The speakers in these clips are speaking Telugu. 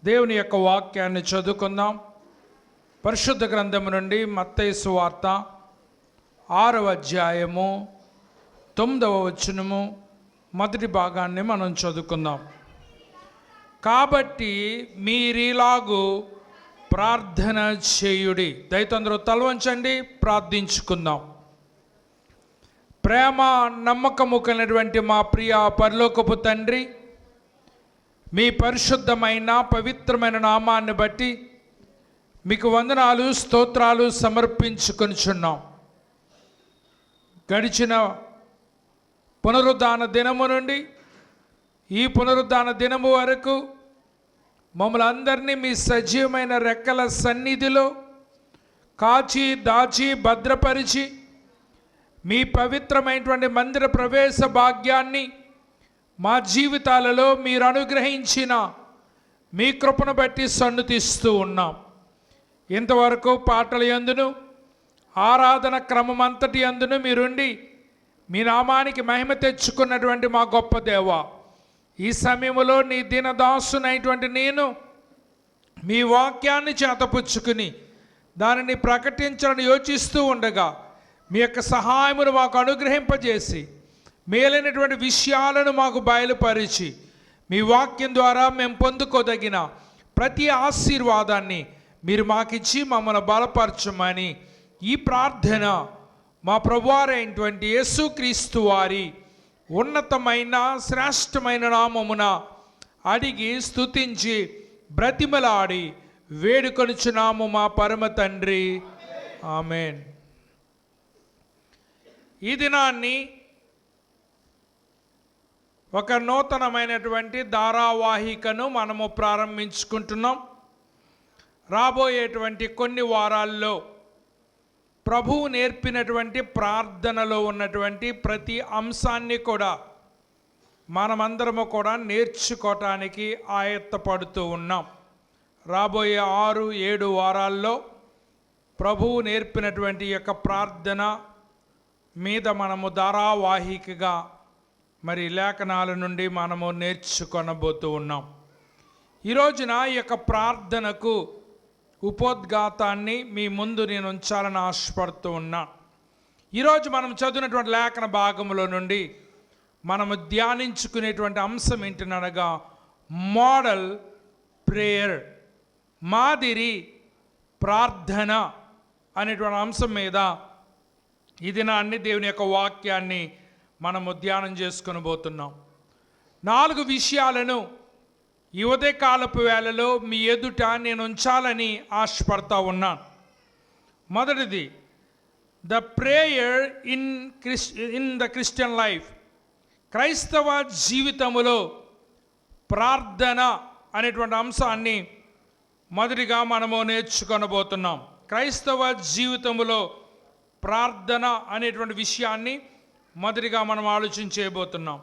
దేవుని యొక్క వాక్యాన్ని చదువుకుందాం. పరిశుద్ధ గ్రంథము నుండి మత్తయి సువార్త 6వ అధ్యాయము 9వ వచనము మొదటి భాగాన్ని మనం చదువుకుందాం. కాబట్టి మీరిలాగు ప్రార్థన చేయుడి. దయతో అందరూ తలవంచండి, ప్రార్థించుకుందాం. ప్రేమ నమ్మకము కలిగినటువంటి మా ప్రియ పరలోకపు తండ్రి, మీ పరిశుద్ధమైన పవిత్రమైన నామాన్ని బట్టి మీకు వందనాలు స్తోత్రాలు సమర్పించుకొనిచున్నాం. గడిచిన పునరుద్ధాన దినము నుండి ఈ పునరుద్ధాన దినము వరకు మమ్మల్ని అందరినీ మీ సజీవమైన రెక్కల సన్నిధిలో కాచి దాచి భద్రపరిచి మీ పవిత్రమైనటువంటి మందిర ప్రవేశ భాగ్యాన్ని మా జీవితాలలో మీరు అనుగ్రహించిన మీ కృపను బట్టి సన్నుతిస్తూ ఉన్నాం. ఇంతవరకు పాటల యందును ఆరాధన క్రమం అంతటి యందును మీరుండి మీ నామానికి మహిమ తెచ్చుకున్నటువంటి మా గొప్ప దేవ, ఈ సమయంలో నీ దీనదాసునైనటువంటి నేను మీ వాక్యాన్ని చేతపుచ్చుకుని దానిని ప్రకటించాలని యోచిస్తూ ఉండగా మీ యొక్క సహాయమును మాకు అనుగ్రహింపజేసి మేలైనటువంటి విషయాలను మాకు బయలుపరిచి మీ వాక్యం ద్వారా మేము పొందుకోదగిన ప్రతి ఆశీర్వాదాన్ని మీరు మాకిచ్చి మమ్మల్ని బలపరచమని ఈ ప్రార్థన మా ప్రభువారైనటువంటి యేసుక్రీస్తు వారి ఉన్నతమైన శ్రేష్టమైన నామమున అడిగి స్తుతించి బ్రతిమలాడి వేడుకొనుచున్నాము మా పరమ తండ్రి, ఆమేన్. ఈ దినాన్ని ఒక నూతనమైనటువంటి ధారావాహికను మనము ప్రారంభించుకుంటున్నాం. రాబోయేటువంటి కొన్ని వారాల్లో ప్రభువు నేర్పినటువంటి ప్రార్థనలో ఉన్నటువంటి ప్రతి అంశాన్ని కూడా మనమందరము కూడా నేర్చుకోవటానికి ఆయత్తపడుతూ ఉన్నాం. రాబోయే 6-7 వారాల్లో ప్రభువు నేర్పినటువంటి యొక్క ప్రార్థన మీద మనము ధారావాహికగా మరి లేఖనాల నుండి మనము నేర్చుకొనబోతూ ఉన్నాం. ఈరోజున ఈ యొక్క ప్రార్థనకు ఉపోద్ఘాతాన్ని మీ ముందు నేను ఉంచాలని ఆశపడుతూ ఉన్నాను. ఈరోజు మనం చదివినటువంటి లేఖన భాగంలో నుండి మనము ధ్యానించుకునేటువంటి అంశం ఏంటనగా మోడల్ ప్రేయర్, మాదిరి ప్రార్థన అనేటువంటి అంశం మీద ఈ దినాన్ని దేవుని యొక్క వాక్యాన్ని మనము ధ్యానం చేసుకొని పోతున్నాం. 4 విషయాలను ఈ ఉదయకాలపు వేళలో మీ ఎదుట నేను ఉంచాలని ఆశపడతా ఉన్నాను. మొదటిది, the prayer in the Christian life. క్రైస్తవ జీవితములో ప్రార్థన అనేటువంటి అంశాన్ని మొదటిగా మనము నేర్చుకొనబోతున్నాం. క్రైస్తవ జీవితములో ప్రార్థన అనేటువంటి విషయాన్ని మొదటిగా మనం ఆలోచించబోతున్నాం.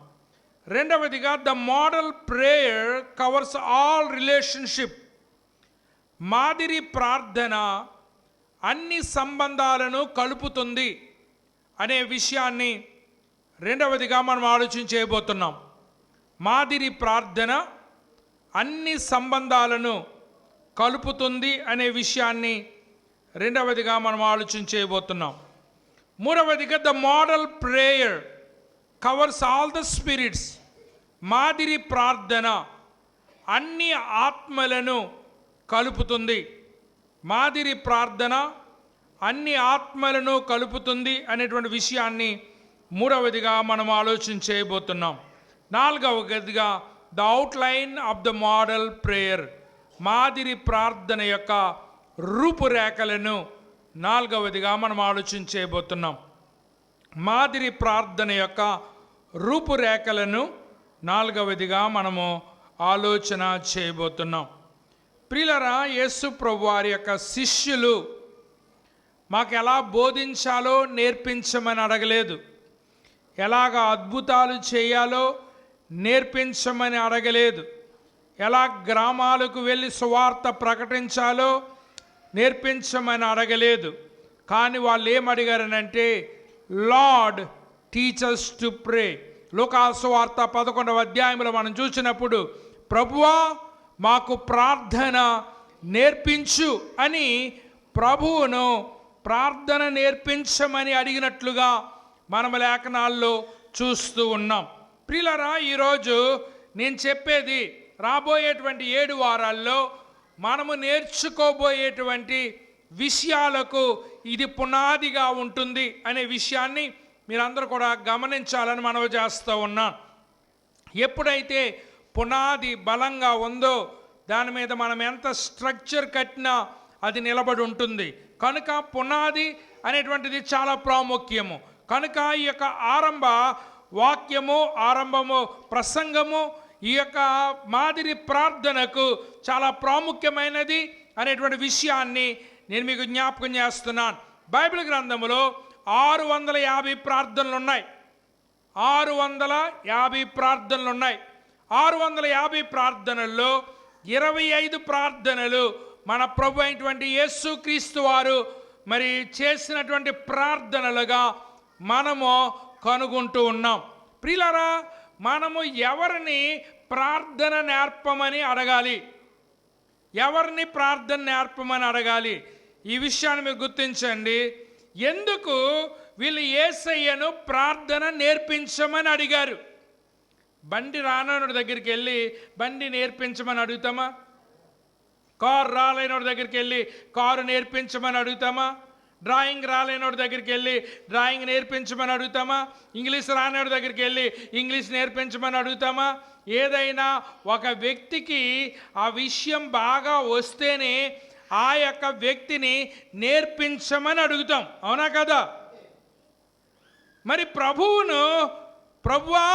రెండవదిగా, the model prayer covers all relationship. మాదిరి ప్రార్థన అన్ని సంబంధాలను కలుపుతుంది అనే విషయాన్ని రెండవదిగా మనం ఆలోచించబోతున్నాం. మాదిరి ప్రార్థన అన్ని సంబంధాలను కలుపుతుంది అనే విషయాన్ని రెండవదిగా మనం ఆలోచించబోతున్నాం. మూడవదిగా, the model prayer covers all the spirits. మాదిరి ప్రార్థన అన్ని ఆత్మలను కలుపుతుంది. మాదిరి ప్రార్థన అన్ని ఆత్మలను కలుపుతుంది అనేటువంటి విషయాన్ని మూడవదిగా మనం ఆలోచించబోతున్నాం. నాలుగవదిగా, the outline of the model prayer. మాదిరి ప్రార్థన యొక్క రూపురేఖలను నాలుగవదిగా మనం ఆలోచించబోతున్నాం. మాదిరి ప్రార్థన యొక్క రూపురేఖలను నాలుగవదిగా మనము ఆలోచన చేయబోతున్నాం. ప్రియులారా, యేసు ప్రభు వారి యొక్క శిష్యులు మాకు ఎలా బోధించాలో నేర్పించమని అడగలేదు, ఎలాగ అద్భుతాలు చేయాలో నేర్పించమని అడగలేదు, ఎలా గ్రామాలకు వెళ్ళి సువార్త ప్రకటించాలో నేర్పించమని అడగలేదు. కానీ వాళ్ళు ఏమడిగారనంటే, Lord teach us to pray. లూకా సువార్త 11వ అధ్యాయంలో మనం చూసినప్పుడు, ప్రభువా మాకు ప్రార్థన నేర్పించు అని ప్రభువును ప్రార్థన నేర్పించమని అడిగినట్లుగా మనం లేఖనాల్లో చూస్తూ ఉన్నాం. ప్రియులారా, ఈరోజు నేను చెప్పేది రాబోయేటువంటి 7 వారాల్లో మనము నేర్చుకోబోయేటువంటి విషయాలకు ఇది పునాదిగా ఉంటుంది అనే విషయాన్ని మీరందరూ కూడా గమనించాలని మనవి చేస్తూ ఉన్నాం. ఎప్పుడైతే పునాది బలంగా ఉందో దాని మీద మనం ఎంత స్ట్రక్చర్ కట్టినా అది నిలబడి ఉంటుంది. కనుక పునాది అనేటువంటిది చాలా ప్రాముఖ్యము. కనుక ఈ యొక్క ఆరంభ వాక్యము, ఆరంభము ప్రసంగము ఈ యొక్క మాదిరి ప్రార్థనకు చాలా ప్రాముఖ్యమైనది అనేటువంటి విషయాన్ని నేను మీకు జ్ఞాపకం చేస్తున్నాను. బైబిల్ గ్రంథములో 650 ప్రార్థనలు ఉన్నాయి. 650 ప్రార్థనలు ఉన్నాయి. 650 ప్రార్థనల్లో 25 ప్రార్థనలు మన ప్రభు అయినటువంటి యేసుక్రీస్తు వారు మరి చేసినటువంటి ప్రార్థనలుగా మనము కనుగొంటూ ఉన్నాం. ప్రియులారా, మనము ఎవరిని ప్రార్థన నేర్పమని అడగాలి? ఎవరిని ప్రార్థన నేర్పమని అడగాలి? ఈ విషయాన్ని మీరు గుర్తించండి. ఎందుకు వీళ్ళు యేసయ్యను ప్రార్థన నేర్పించమని అడిగారు? బండి రానోడి దగ్గరికి వెళ్ళి బండి నేర్పించమని అడుగుతామా? కారు రాలేనోడి దగ్గరికి వెళ్ళి కారు నేర్పించమని అడుగుతామా? డ్రాయింగ్ రాలేనోడి దగ్గరికి వెళ్ళి డ్రాయింగ్ నేర్పించమని అడుగుతామా? ఇంగ్లీష్ రానోడి దగ్గరికి వెళ్ళి ఇంగ్లీష్ నేర్పించమని అడుగుతామా? ఏదైనా ఒక వ్యక్తికి ఆ విషయం బాగా వస్తేనే ఆ యొక్క వ్యక్తిని నేర్పించమని అడుగుతాం, అవునా కదా? మరి ప్రభువును ప్రభువా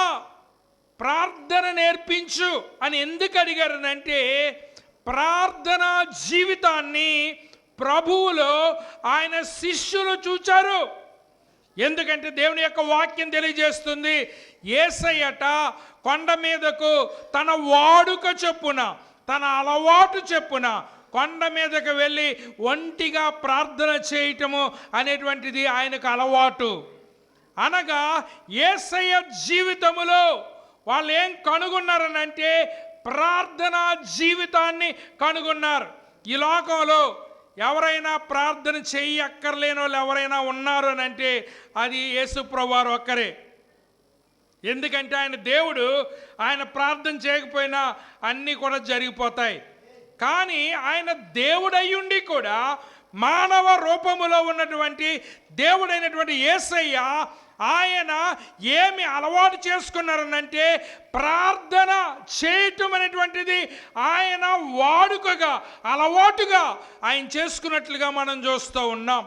ప్రార్థన నేర్పించు అని ఎందుకు అడిగారనంటే ప్రార్థనా జీవితాన్ని ప్రభువులో ఆయన శిష్యులు చూచారు. ఎందుకంటే దేవుని యొక్క వాక్యం తెలియజేస్తుంది, యేసయ్యట కొండ మీదకు తన వాడుక చొప్పున, తన అలవాటు చొప్పున కొండ మీదకు వెళ్ళి ఒంటిగా ప్రార్థన చేయటము అనేటువంటిది ఆయనకు అలవాటు. అనగా యేసయ్య జీవితములో వాళ్ళు ఏం కనుగొన్నారనంటే ప్రార్థనా జీవితాన్ని కనుగొన్నారు. ఈ లోకంలో ఎవరైనా ప్రార్థన చెయ్యక్కర్లేని వాళ్ళు ఎవరైనా ఉన్నారు అని అంటే అది యేసు ప్రభువారు ఒక్కరే. ఎందుకంటే ఆయన దేవుడు, ఆయన ప్రార్థన చేయకపోయినా అన్నీ కూడా జరిగిపోతాయి. కానీ ఆయన దేవుడయ్యుండి కూడా మానవ రూపములో ఉన్నటువంటి దేవుడైనటువంటి యేసయ్య ఆయన ఏమి అలవాటు చేసుకున్నారనంటే ప్రార్థన చేయటం అనేటువంటిది ఆయన వాడుకగా, అలవాటుగా ఆయన చేసుకున్నట్లుగా మనం చూస్తూ ఉన్నాం.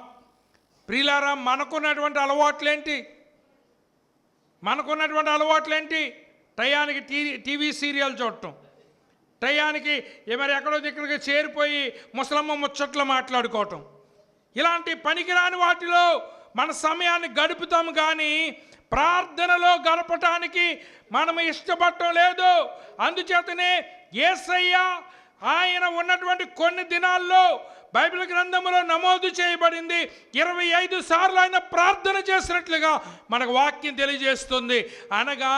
ప్రియులారా, మనకున్నటువంటి అలవాట్లేంటి? మనకున్నటువంటి అలవాట్లేంటి? టయానికి టీవీ సీరియల్ చూడటం, టయానికి మరి ఎక్కడో దిక్కడికి చేరిపోయి ముసలమ్మ ముచ్చట్లు మాట్లాడుకోవటం, ఇలాంటి పనికిరాని వాటిలో మన సమయాన్ని గడుపుతాం. కానీ ప్రార్థనలో గడపటానికి మనము ఇష్టపడటం లేదు. అందుచేతనే యేసయ్య ఆయన ఉన్నటువంటి కొన్ని దినాల్లో బైబిల్ గ్రంథంలో నమోదు చేయబడింది 25 సార్లు ఆయన ప్రార్థన చేసినట్లుగా మనకు వాక్యం తెలియజేస్తుంది. అనగా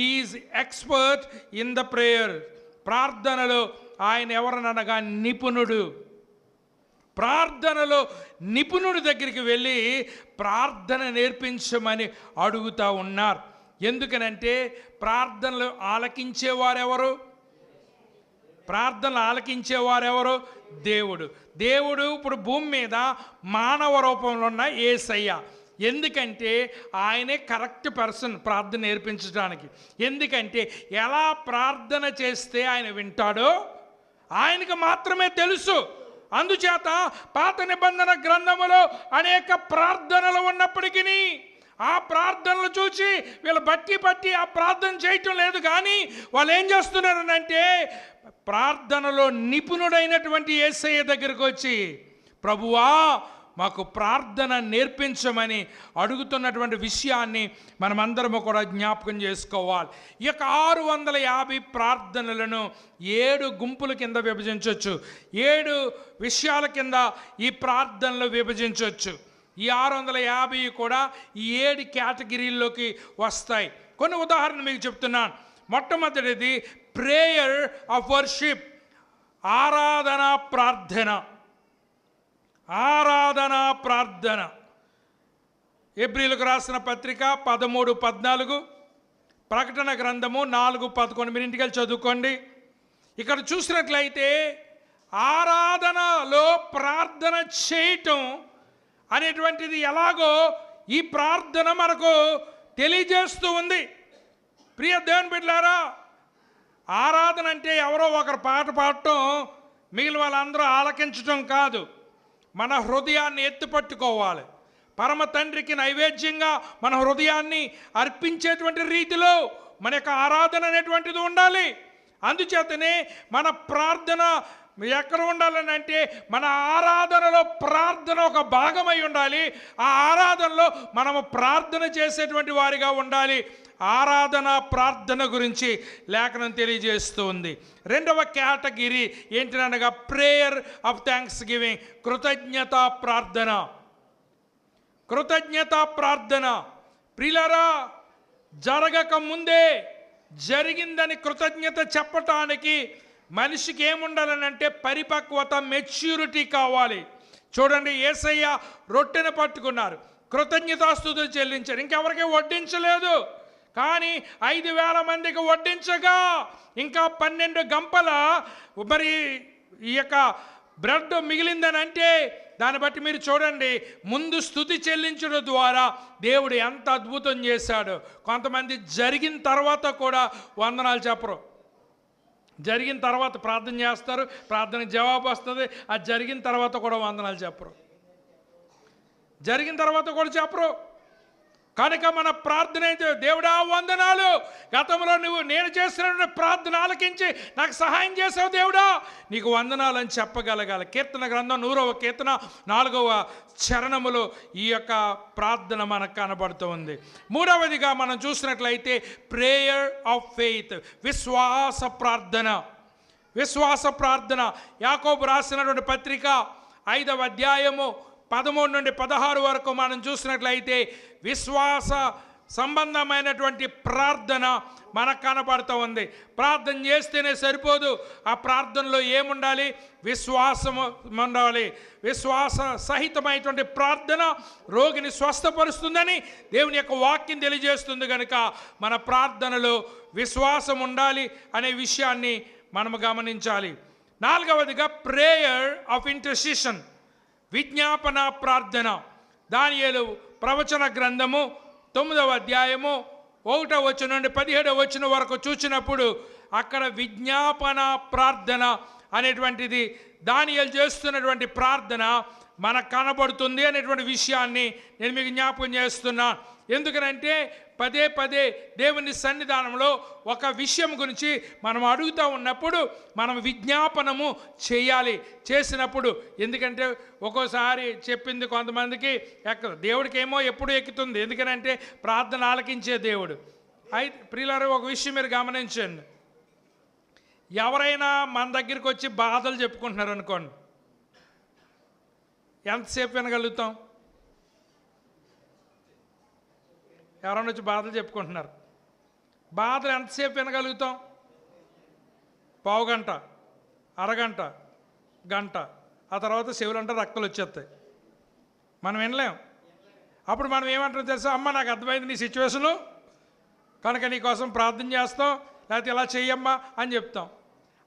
is expert in the prayer. ప్రార్థనలో ఆయన ఎవరనగా నిపుణుడు. ప్రార్థనలో నిపుణుడి దగ్గరికి వెళ్ళి ప్రార్థన నేర్పించమని అడుగుతూ ఉన్నారు. ఎందుకనంటే ప్రార్థనలు ఆలకించేవారెవరు? ప్రార్థనలు ఆలకించేవారెవరు? దేవుడు. దేవుడు ఇప్పుడు భూమి మీద మానవ రూపంలో ఉన్న యేసయ్య. ఎందుకంటే ఆయనే కరెక్ట్ పర్సన్ ప్రార్థన నేర్పించడానికి. ఎందుకంటే ఎలా ప్రార్థన చేస్తే ఆయన వింటాడో ఆయనకు మాత్రమే తెలుసు. అందుచేత పాత నిబంధన గ్రంథములో అనేక ప్రార్థనలు ఉన్నప్పటికీ ఆ ప్రార్థనలు చూసి వీళ్ళు బట్టి ఆ ప్రార్థన చేయటం లేదు. కానీ వాళ్ళు ఏం చేస్తున్నారనంటే ప్రార్థనలో నిపుణుడైనటువంటి యేసయ్య దగ్గరికి వచ్చి ప్రభువా మాకు ప్రార్థన నేర్పించమని అడుగుతున్నటువంటి విషయాన్ని మనమందరము కూడా జ్ఞాపకం చేసుకోవాలి. ఈ యొక్క 650 ప్రార్థనలను 7 గుంపుల కింద విభజించవచ్చు. 7 విషయాల కింద ఈ ప్రార్థనలు విభజించవచ్చు. ఈ 650 కూడా ఈ 7 కేటగిరీల్లోకి వస్తాయి. కొన్ని ఉదాహరణలు మీకు చెప్తున్నాను. మొట్టమొదటిది ప్రేయర్ ఆఫ్ వర్షిప్. ఆరాధనా ప్రార్థన. ఆరాధనా ప్రార్థన. హెబ్రీయులకు రాసిన పత్రిక 13:14, ప్రకటన గ్రంథము 4:11. మీరు ఇంటికి వెళ్ళి చదువుకోండి. ఇక్కడ చూసినట్లయితే ఆరాధనలో ప్రార్థన చేయటం అనేటువంటిది ఎలాగో ఈ ప్రార్థన మనకు తెలియజేస్తూ ఉంది. ప్రియ దేవుని బిడ్డలారా, ఆరాధన అంటే ఎవరో ఒకరు పాట పాడటం, మిగిలిన వాళ్ళందరూ ఆలకించటం కాదు. మన హృదయాన్ని ఎత్తుపట్టుకోవాలి. పరమ తండ్రికి నైవేద్యంగా మన హృదయాన్ని అర్పించేటువంటి రీతిలో మన యొక్క ఆరాధన అనేటువంటిది ఉండాలి. అందుచేతనే మన ప్రార్థన ఎక్కడ ఉండాలని అంటే మన ఆరాధనలో ప్రార్థన ఒక భాగమై ఉండాలి. ఆ ఆరాధనలో మనము ప్రార్థన చేసేటువంటి వారిగా ఉండాలి. ఆరాధన ప్రార్థన గురించి లేఖనం తెలియజేస్తూ ఉంది. రెండవ కేటగిరీ ఏంటనగా ప్రేయర్ ఆఫ్ థ్యాంక్స్ గివింగ్, కృతజ్ఞతా ప్రార్థన. కృతజ్ఞతా ప్రార్థన. ప్రియులారా, జరగక ముందే జరిగిందని కృతజ్ఞత చెప్పటానికి మనిషికి ఏముండాలని అంటే పరిపక్వత, మెచ్యూరిటీ కావాలి. చూడండి, యేసయ్య రొట్టెను పట్టుకున్నారు, కృతజ్ఞతాస్తుతులు చెల్లించారు, ఇంకెవరికి వడ్డించలేదు. కానీ 5,000 మందికి వడ్డించగా ఇంకా 12 గంపల మరి ఈ యొక్క బ్రెడ్ మిగిలిందని అంటే దాన్ని బట్టి మీరు చూడండి, ముందు స్తుతి చెల్లించడం ద్వారా దేవుడు ఎంత అద్భుతం చేశాడు. కొంతమంది జరిగిన తర్వాత కూడా వందనాలు చెప్పరు. జరిగిన తర్వాత ప్రార్థన చేస్తారు, ప్రార్థనకు జవాబు వస్తుంది, అది జరిగిన తర్వాత కూడా వందనాలు చెప్పరు. జరిగిన తర్వాత కూడా చెప్పరు. కనుక మన ప్రార్థన అయితే, దేవుడా వందనాలు, గతంలో నేను చేసిన ప్రార్థన ఆలకించి నాకు సహాయం చేసావు దేవుడా, నీకు వందనాలు అని చెప్పగలగాలి. కీర్తన గ్రంథం 100వ కీర్తన 4వ చరణములో ఈ యొక్క ప్రార్థన మనకు కనబడుతూ ఉంది. మూడవదిగా మనం చూసినట్లయితే ప్రేయర్ ఆఫ్ ఫెయిత్, విశ్వాస ప్రార్థన. విశ్వాస ప్రార్థన. యాకోబు రాసినటువంటి పత్రిక 5వ అధ్యాయము 13 నుండి 16 వరకు మనం చూసినట్లయితే విశ్వాస సంబంధమైనటువంటి ప్రార్థన మనకు కనబడుతూ ఉంది. ప్రార్థన చేస్తేనే సరిపోదు, ఆ ప్రార్థనలో ఏముండాలి? విశ్వాసము ఉండాలి. విశ్వాస సహితమైనటువంటి ప్రార్థన రోగిని స్వస్థపరుస్తుందని దేవుని యొక్క వాక్యం తెలియజేస్తుంది. కనుక మన ప్రార్థనలో విశ్వాసం ఉండాలి అనే విషయాన్ని మనము గమనించాలి. నాలుగవదిగా ప్రేయర్ ఆఫ్ ఇంటర్సిషన్, విజ్ఞాపన ప్రార్థన. దానియేలు ప్రవచన గ్రంథము 9వ అధ్యాయము 1వ వచనం నుండి 17వ వచనం వరకు చూసినప్పుడు అక్కడ విజ్ఞాపన ప్రార్థన అనేటువంటిది, దానియేలు చేస్తున్నటువంటి ప్రార్థన మనకు కనబడుతుంది అనేటువంటి విషయాన్ని నేను మీకు జ్ఞాపకం చేస్తున్నా. ఎందుకనంటే పదే పదే దేవుని సన్నిధానంలో ఒక విషయం గురించి మనం అడుగుతూ ఉన్నప్పుడు మనం విజ్ఞాపనము చేయాలి. చేసినప్పుడు, ఎందుకంటే ఒక్కోసారి చెప్పింది కొంతమందికి ఎక్కదు, దేవుడికి ఏమో ఎప్పుడు ఎక్కుతుంది. ఎందుకనంటే ప్రార్థన ఆలకించే దేవుడు. అయితే ప్రియులారా, ఒక విషయం మీరు గమనించండి. ఎవరైనా మన దగ్గరికి వచ్చి బాధలు చెప్పుకుంటున్నారు అనుకోండి, ఎంతసేపు వినగలుగుతాం? ఎవరైనా వచ్చి బాధలు చెప్పుకుంటున్నారు, బాధలు ఎంతసేపు వినగలుగుతాం? పావుగంట, అరగంట, గంట. ఆ తర్వాత చెవులంటే రక్తలు వచ్చేస్తాయి, మనం వినలేం. అప్పుడు మనం ఏమంటాం తెలుసా? అమ్మ, నాకు అర్థమైంది నీ సిచ్యువేషను, కనుక నీ కోసం ప్రార్థన చేస్తాం, లేకపోతే ఇలా చెయ్యమ్మా అని చెప్తాం.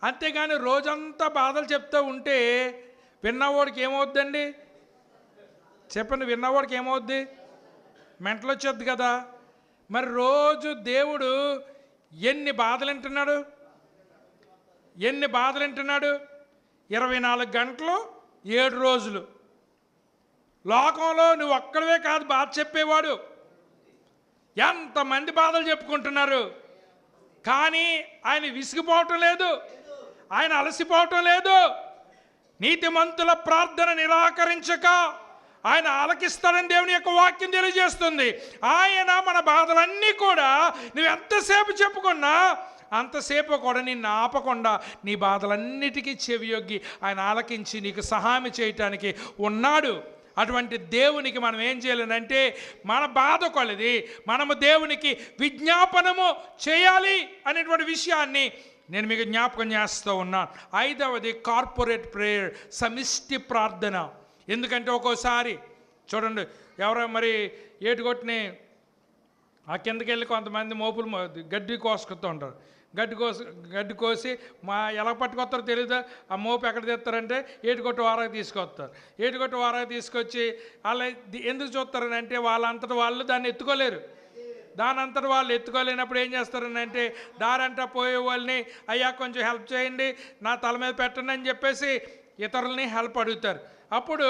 అంతేగాని రోజంతా బాధలు చెప్తూ ఉంటే విన్నవాడికి ఏమవుద్దండి? చెప్పండి, విన్నవాడికి ఏమవుద్ది? మెంటలు వచ్చేద్ది కదా. మరి రోజు దేవుడు ఎన్ని బాధలు వింటున్నాడు? 24 గంటలు 7 రోజులు. లోకంలో నువ్వు ఒక్కడవే కాదు బాధ చెప్పేవాడు, ఎంతమంది బాధలు చెప్పుకుంటున్నారు. కానీ ఆయన విసిగిపోవటం లేదు, ఆయన అలసిపోవటం లేదు. నీతిమంతుల ప్రార్థన నిరాకరించక ఆయన ఆలకిస్తాడని దేవుని యొక్క వాక్యం తెలియజేస్తుంది. ఆయన మన బాధలన్నీ కూడా నువ్వు ఎంతసేపు చెప్పుకున్నా అంతసేపు కూడా నిన్ను ఆపకుండా నీ బాధలన్నిటికీ చెవియొగ్గి ఆయన ఆలకించి నీకు సహాయం చేయటానికి ఉన్నాడు. అటువంటి దేవునికి మనం ఏం చేయాలంటే మన బాధ కొలది మనము దేవునికి విజ్ఞాపనము చేయాలి అనేటువంటి విషయాన్ని నేను మీకు జ్ఞాపకం చేస్తూ ఉన్నాను. 5వది కార్పొరేట్ ప్రేయర్, సమిష్టి ప్రార్థన. ఎందుకంటే ఒక్కోసారి చూడండి, ఎవరో మరి ఏటుగొట్టిని ఆ కిందకి వెళ్ళి కొంతమంది మోపులు గడ్డి కోసుకొస్తూ ఉంటారు. గడ్డి కోసి ఎలా పట్టుకొస్తారో తెలియదు. ఆ మోపు ఎక్కడ తెస్తారంటే ఏటుగొట్టు వారాకి తీసుకొస్తారు. ఏటుగొట్టు వారాకి తీసుకొచ్చి వాళ్ళ ఎందుకు చూస్తారని అంటే వాళ్ళంతటి వాళ్ళు దాన్ని ఎత్తుకోలేరు. దాని అంతటి వాళ్ళు ఎత్తుకోలేనప్పుడు ఏం చేస్తారని అంటే దారంటా పోయే వాళ్ళని అయ్యా కొంచెం హెల్ప్ చేయండి, నా తల మీద పెట్టండి అని చెప్పేసి ఇతరులని హెల్ప్ అడుగుతారు. అప్పుడు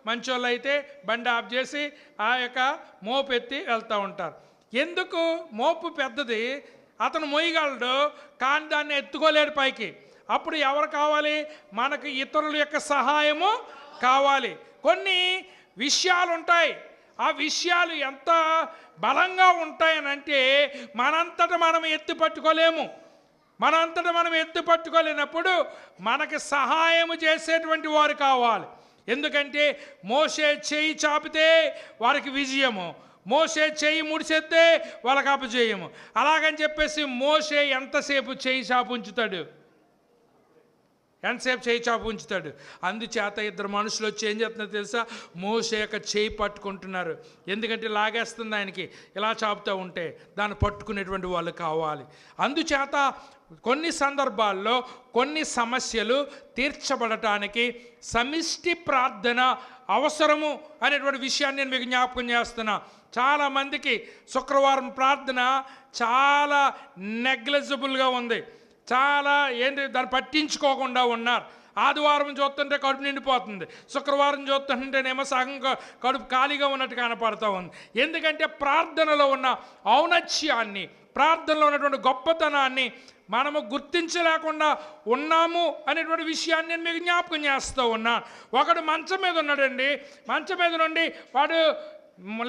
మంచోళ్ళు అయితే బండి ఆఫ్ చేసి ఆ యొక్క మోపు ఎత్తి వెళ్తూ ఉంటారు. ఎందుకు? మోపు పెద్దది, అతను మోయగలడు, కానీ దాన్ని ఎత్తుకోలేడు పైకి. అప్పుడు ఎవరు కావాలి? మనకు ఇతరుల యొక్క సహాయము కావాలి. కొన్ని విషయాలు ఉంటాయి, ఆ విషయాలు ఎంత బలంగా ఉంటాయనంటే మనంతట మనం ఎత్తి పట్టుకోలేము. మనంతటా మనం ఎత్తి పట్టుకోలేనప్పుడు మనకి సహాయం చేసేటువంటి వారు కావాలి. ఎందుకంటే మోషే చేయి చాపితే వారికి విజయము, మోషే చేయి ముడిసేస్తే వాళ్ళకి అపజయము. అలాగని చెప్పేసి మోషే ఎంతసేపు చేయి చాపు ఉంచుతాడు? ఎంతసేపు చేయి చాపు ఉంచుతాడు? అందుచేత ఇద్దరు మనుషులు వచ్చి ఏం చేస్తున్నారు తెలుసా? మోషే యొక్క చేయి పట్టుకుంటున్నారు. ఎందుకంటే లాగేస్తుంది ఆయనకి. ఇలా చాపుతూ ఉంటే దాన్ని పట్టుకునేటువంటి వాళ్ళు కావాలి. అందుచేత కొన్ని సందర్భాల్లో కొన్ని సమస్యలు తీర్చబడటానికి సమిష్టి ప్రార్థన అవసరము అనేటువంటి విషయాన్ని నేను మీకు జ్ఞాపకం చేస్తున్నా. చాలామందికి శుక్రవారం ప్రార్థన చాలా నెగ్లిజిబుల్గా ఉంది. చాలా దాన్ని పట్టించుకోకుండా ఉన్నారు. ఆదివారం చూస్తుంటే కడుపు నిండిపోతుంది, శుక్రవారం చూస్తుంటేనేమో సగం కడుపు ఖాళీగా ఉన్నట్టు కనపడుతూ ఉంది. ఎందుకంటే ప్రార్థనలో ఉన్న ఔన్నత్యాన్ని, ప్రార్థనలో ఉన్నటువంటి గొప్పతనాన్ని మనము గుర్తించలేకుండా ఉన్నాము అనేటువంటి విషయాన్ని నేను మీకు జ్ఞాపకం చేస్తూ ఉన్నాను. ఒకడు మంచం మీద ఉన్నాడండి, మంచం మీద నుండి వాడు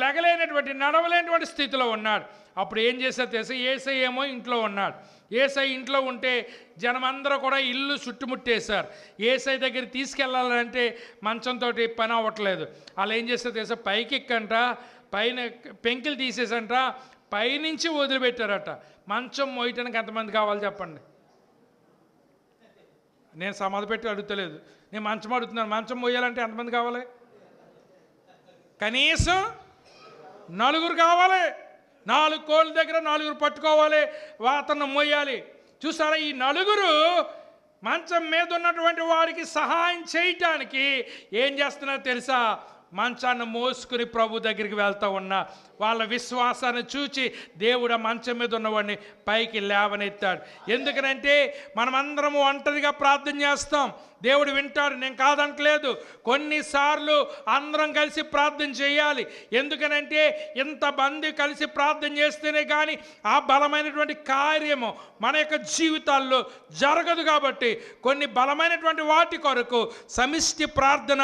లెగలేనటువంటి, నడవలేనటువంటి స్థితిలో ఉన్నాడు. అప్పుడు ఏం చేశారు తెలుసా? యేసయ్య ఏమో ఇంట్లో ఉన్నాడు. యేసయ్య ఇంట్లో ఉంటే జనమందరూ కూడా ఇల్లు చుట్టుముట్టేశారు. యేసయ్య దగ్గర తీసుకెళ్ళాలంటే మంచంతో పని అవ్వట్లేదు. వాళ్ళు ఏం చేస్తారు తెలుసా? పైకి ఎక్కంట, పైన పెంకిలు తీసేసంట, పైనుంచి వదిలిపెట్టారట. మంచం మోయటానికి ఎంతమంది కావాలి చెప్పండి? నేను సమాధి పెట్టి అడుగుతలేదు, నేను మంచం అడుగుతున్నాను. మంచం మోయాలంటే ఎంతమంది కావాలి? కనీసం 4 కావాలి. 4 కోళ్ళ దగ్గర 4 పట్టుకోవాలి, అతను మోయాలి. చూసారా? ఈ 4 మంచం మీద ఉన్నటువంటి వారికి సహాయం చేయటానికి ఏం చేస్తున్నారో తెలుసా? మంచాన్ని మోసుకుని ప్రభు దగ్గరికి వెళ్తూ ఉన్నా వాళ్ళ విశ్వాసాన్ని చూచి దేవుడు ఆ మంచం మీద ఉన్నవాడిని పైకి లేవనెత్తాడు. ఎందుకనంటే మనమందరము ఒంటరిగా ప్రార్థన చేస్తాం, దేవుడు వింటాడు, నేను కాదంటలేదు. కొన్నిసార్లు అందరం కలిసి ప్రార్థన చేయాలి. ఎందుకనంటే ఇంతమంది కలిసి ప్రార్థన చేస్తేనే కానీ ఆ బలమైనటువంటి కార్యము మన యొక్క జీవితాల్లో జరగదు. కాబట్టి కొన్ని బలమైనటువంటి వాటి కొరకు సమిష్టి ప్రార్థన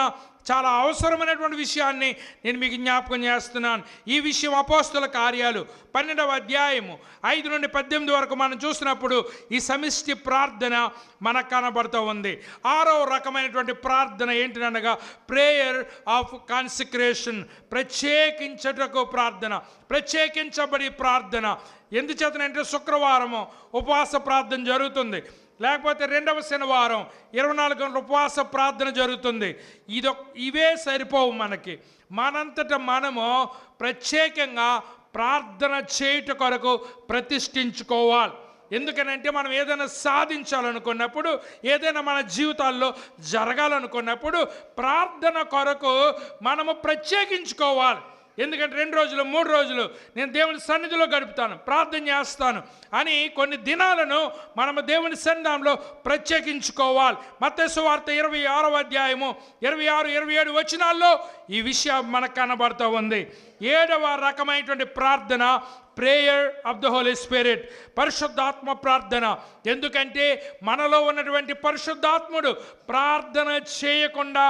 చాలా అవసరమైనటువంటి విషయాన్ని నేను మీకు జ్ఞాపకం చేస్తున్నాను. ఈ విషయం అపోస్తల కార్యాలు 12వ అధ్యాయము 5 నుండి 18 వరకు మనం చూసినప్పుడు ఈ సమిష్టి ప్రార్థన మనకు కనబడుతూ ఉంది. 6వ రకమైనటువంటి ప్రార్థన ఏంటనగా ప్రేయర్ ఆఫ్ కాన్సిక్రేషన్, ప్రత్యేకించటకు ప్రార్థన, ప్రత్యేకించబడి ప్రార్థన. ఎందుచేతనంటే శుక్రవారము ఉపవాస ప్రార్థన జరుగుతుంది, లేకపోతే 2వ శనివారం 24 గంటల ఉపవాస ప్రార్థన జరుగుతుంది. ఇవే సరిపోవు మనకి. మనంతట మనము ప్రత్యేకంగా ప్రార్థన చేయుట కొరకు ప్రతిష్ఠించుకోవాలి. ఎందుకనంటే మనం ఏదైనా సాధించాలనుకున్నప్పుడు, ఏదైనా మన జీవితాల్లో జరగాలనుకున్నప్పుడు ప్రార్థన కొరకు మనము ప్రత్యేకించుకోవాలి. ఎందుకంటే 2 రోజులు 3 రోజులు నేను దేవుని సన్నిధిలో గడుపుతాను, ప్రార్థన చేస్తాను అని కొన్ని దినాలను మనము దేవుని సన్నిధానంలో ప్రత్యేకించుకోవాలి. మత్తయి సువార్త 26వ అధ్యాయము 26, 27 వచనాల్లో ఈ విషయం మనకు కనబడుతూ ఉంది. 7వ రకమైనటువంటి ప్రార్థన prayer of the holy spirit, పరిశుద్ధాత్మ ప్రార్థన. ఎందుకంటే మనలో ఉన్నటువంటి పరిశుద్ధాత్ముడు ప్రార్థన చేయకుండా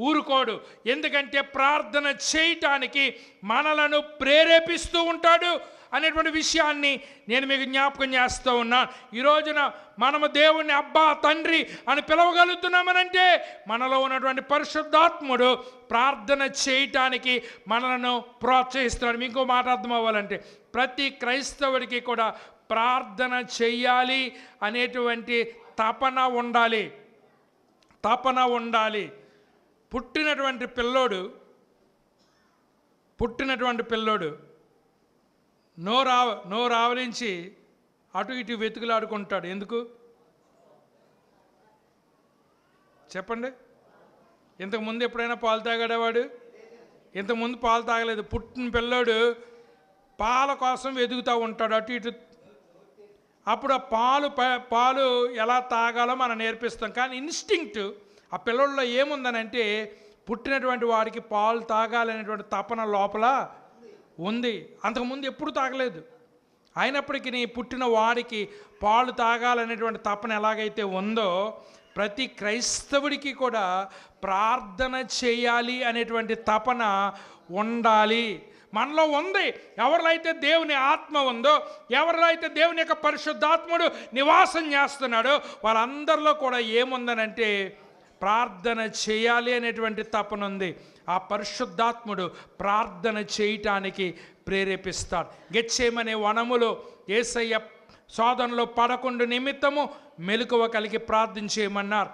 ఊరుకోడు. ఎందుకంటే ప్రార్థన చేయటానికి మనలను ప్రేరేపిస్తూ ఉంటాడు అనేటువంటి విషయాన్ని నేను మీకు జ్ఞాపకం చేస్తూ ఉన్నాను. ఈ రోజున మనము దేవుణ్ణి అబ్బా తండ్రి అని పిలవగలుగుతున్నామనంటే మనలో ఉన్నటువంటి పరిశుద్ధాత్ముడు ప్రార్థన చేయటానికి మనలను ప్రోత్సహిస్తున్నాడు. ఇంకో మాట అర్థం అవ్వాలంటే ప్రతి క్రైస్తవుడికి కూడా ప్రార్థన చెయ్యాలి అనేటువంటి తపన ఉండాలి. పుట్టినటువంటి పిల్లోడు నోరావరించి అటు ఇటు వెతుకులాడుకుంటాడు. ఎందుకు చెప్పండి? ఇంతకుముందు ఎప్పుడైనా పాలు తాగాడేవాడు? ఇంతకుముందు పాలు తాగలేదు. పుట్టిన పిల్లోడు పాల కోసం వెతుకుతూ ఉంటాడు అటు ఇటు. అప్పుడు ఆ పాలు ఎలా తాగాలో మనం నేర్పిస్తాం. కానీ ఇన్స్టింక్ట్ ఆ పిల్లల్లో ఏముందనంటే పుట్టినటువంటి వాడికి పాలు తాగాలనేటువంటి తపన లోపల ఉంది. అంతకుముందు ఎప్పుడు తాగలేదు. అయినప్పటికీ పుట్టిన వాడికి పాలు తాగాలనేటువంటి తపన ఎలాగైతే ఉందో ప్రతి క్రైస్తవుడికి కూడా ప్రార్థన చేయాలి అనేటువంటి తపన ఉండాలి. మనలో ఉంది. ఎవరిలో అయితే దేవుని ఆత్మ ఉందో, ఎవరిలో అయితే దేవుని యొక్క పరిశుద్ధాత్ముడు నివాసం చేస్తున్నాడో వాళ్ళందరిలో కూడా ఏముందనంటే ప్రార్థన చేయాలి అనేటువంటి తపన ఉంది. ఆ పరిశుద్ధాత్ముడు ప్రార్థన చేయటానికి ప్రేరేపిస్తాడు. గెత్సేమనే వనములో యేసయ్య శోధనలో పడకుండా నిమిత్తము మెలకువ కలిగి ప్రార్థన చేయమన్నారు.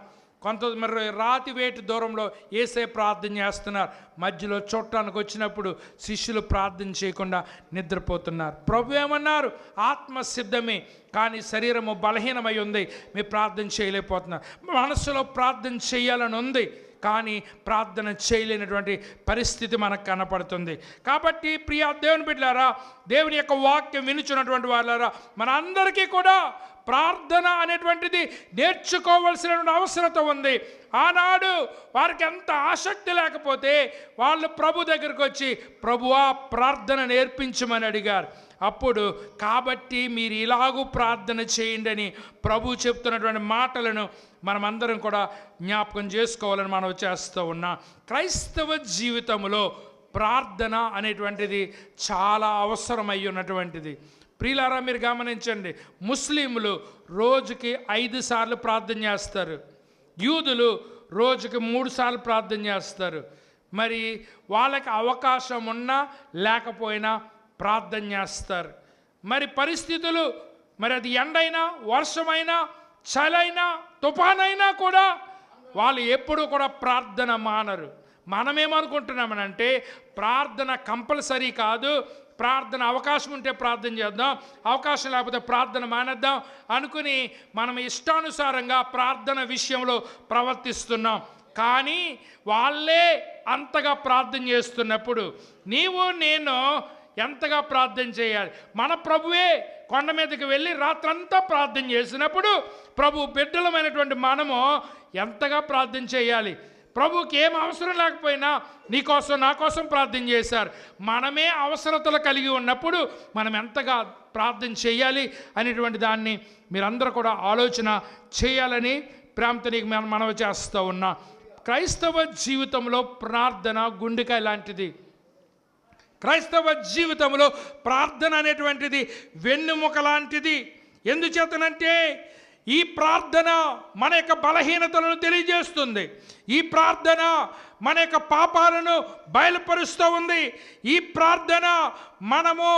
మరి రాతి వేటి దూరంలో యేసయ్య ప్రార్థన చేస్తున్నారు. మధ్యలో చూడటానికి వచ్చినప్పుడు శిష్యులు ప్రార్థన చేయకుండా నిద్రపోతున్నారు. ప్రభు ఏమన్నారు? ఆత్మ సిద్ధమే కానీ శరీరము బలహీనమై ఉంది, మీరు ప్రార్థన చేయలేకపోతున్నారు. మనసులో ప్రార్థన చేయాలని ఉంది కానీ ప్రార్థన చేయలేనటువంటి పరిస్థితి మనకు కనపడుతుంది. కాబట్టి ప్రియ దేవుని బిడ్డలారా, దేవుని యొక్క వాక్యం వినుచున్నటువంటి వాళ్ళారా, మనందరికీ కూడా ప్రార్థన అనేటువంటిది నేర్చుకోవాల్సినటువంటి అవసరత ఉంది. ఆనాడు వారికి ఎంత ఆసక్తి లేకపోతే వాళ్ళు ప్రభు దగ్గరికి వచ్చి ప్రభువా ప్రార్థన నేర్పించమని అడిగారు. అప్పుడు కాబట్టి మీరు ఇలాగూ ప్రార్థన చేయండి అని ప్రభు చెప్తున్నటువంటి మాటలను మనమందరం కూడా జ్ఞాపకం చేసుకోవాలని మనం చేస్తూ ఉన్నాం. క్రైస్తవ జీవితంలో ప్రార్థన అనేటువంటిది చాలా అవసరమై ఉన్నటువంటిది. ప్రియులారా, మీరు గమనించండి, ముస్లింలు రోజుకి 5 సార్లు ప్రార్థన చేస్తారు. యూదులు రోజుకి 3 సార్లు ప్రార్థన చేస్తారు. మరి వాళ్ళకి అవకాశం ఉన్నా లేకపోయినా ప్రార్థన చేస్తారు. మరి పరిస్థితులు, మరి అది ఎండైనా వర్షమైనా చలైనా తుఫానైనా కూడా వాళ్ళు ఎప్పుడూ కూడా ప్రార్థన మానరు. మనమేమనుకుంటున్నామనంటే ప్రార్థన కంపల్సరీ కాదు, ప్రార్థన అవకాశం ఉంటే ప్రార్థన చేద్దాం, అవకాశం లేకపోతే ప్రార్థన మానేద్దాం అనుకుని మనం ఇష్టానుసారంగా ప్రార్థన విషయంలో ప్రవర్తిస్తున్నాం. కానీ వాళ్ళే అంతగా ప్రార్థన చేస్తున్నప్పుడు నీవు నేను ఎంతగా ప్రార్థన చేయాలి? మన ప్రభువే కొండ మీదకి వెళ్ళి రాత్రంతా ప్రార్థన చేసినప్పుడు ప్రభు బిడ్డలమైనటువంటి మనము ఎంతగా ప్రార్థన చేయాలి? ప్రభుకి ఏం అవసరం లేకపోయినా నీకోసం నా కోసం ప్రార్థన చేశారు. మనమే అవసరతలు కలిగి ఉన్నప్పుడు మనం ఎంతగా ప్రార్థన చేయాలి అనేటువంటి దాన్ని మీరందరూ కూడా ఆలోచన చేయాలని ప్రేమతో నీకు మనవి చేస్తూ ఉన్నా. క్రైస్తవ జీవితంలో ప్రార్థన గుండెకాయ లాంటిది. క్రైస్తవ జీవితంలో ప్రార్థన అనేటువంటిది వెన్నెముక లాంటిది. ఎందుచేతనంటే ఈ ప్రార్థన మన యొక్క బలహీనతలను తెలియజేస్తుంది. ఈ ప్రార్థన మన యొక్క పాపాలను బయలుపరుస్తూ ఉంది. ఈ ప్రార్థన మనము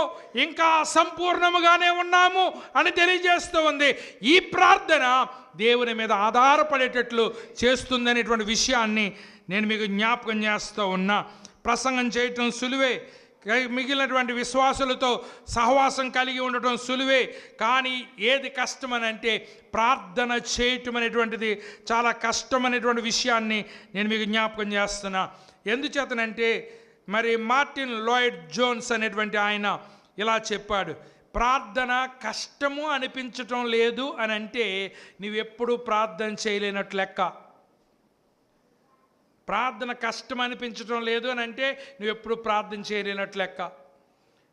ఇంకా అసంపూర్ణముగానే ఉన్నాము అని తెలియజేస్తూ ఉంది. ఈ ప్రార్థన దేవుని మీద ఆధారపడేటట్లు చేస్తుంది అనేటువంటి విషయాన్ని నేను మీకు జ్ఞాపకం చేస్తూ ఉన్నా. ప్రసంగం చేయటం సులువే, మిగిలినటువంటి విశ్వాసులతో సహవాసం కలిగి ఉండటం సులువే. కానీ ఏది కష్టమనంటే ప్రార్థన చేయటం అనేటువంటిది చాలా కష్టమనేటువంటి విషయాన్ని నేను మీకు జ్ఞాపకం చేస్తున్నా. ఎందుచేతనంటే మరి మార్టిన్ లాయిడ్ జోన్స్ అనేటువంటి ఆయన ఇలా చెప్పాడు, ప్రార్థన కష్టము అనిపించటం లేదు అని అంటే నువ్వెప్పుడూ ప్రార్థన చేయలేనట్లు లెక్క. ప్రార్థన కష్టం అనిపించడం లేదు అని అంటే నువ్వు ఎప్పుడు ప్రార్థన చేయలేనట్లు లెక్క.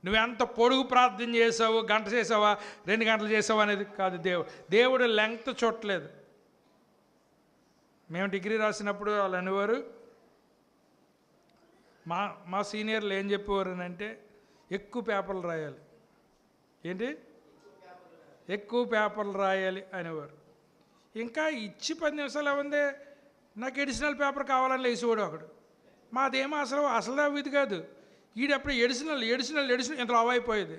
నువ్వెంత పొడుగు ప్రార్థన చేసావు, గంట చేసావా 2 గంటలు చేసావా అనేది కాదు. దేవుడు లెంగ్త్ చూడలేదు. మేము డిగ్రీ రాసినప్పుడు వాళ్ళు అనేవారు, మా సీనియర్లు ఏం చెప్పేవారు అంటే ఎక్కువ పేపర్లు రాయాలి. ఏంటి? ఎక్కువ పేపర్లు రాయాలి అనేవారు. ఇంకా ఇచ్చి 10 నిమిషాలు ఏముంది, నాకు ఎడిషనల్ పేపర్ కావాలని లేచేవాడు ఒకడు. మాదేమో అసలు ఇది కాదు. ఈడప్పుడు ఎడిషనల్ ఇంత లావు అయిపోయేది.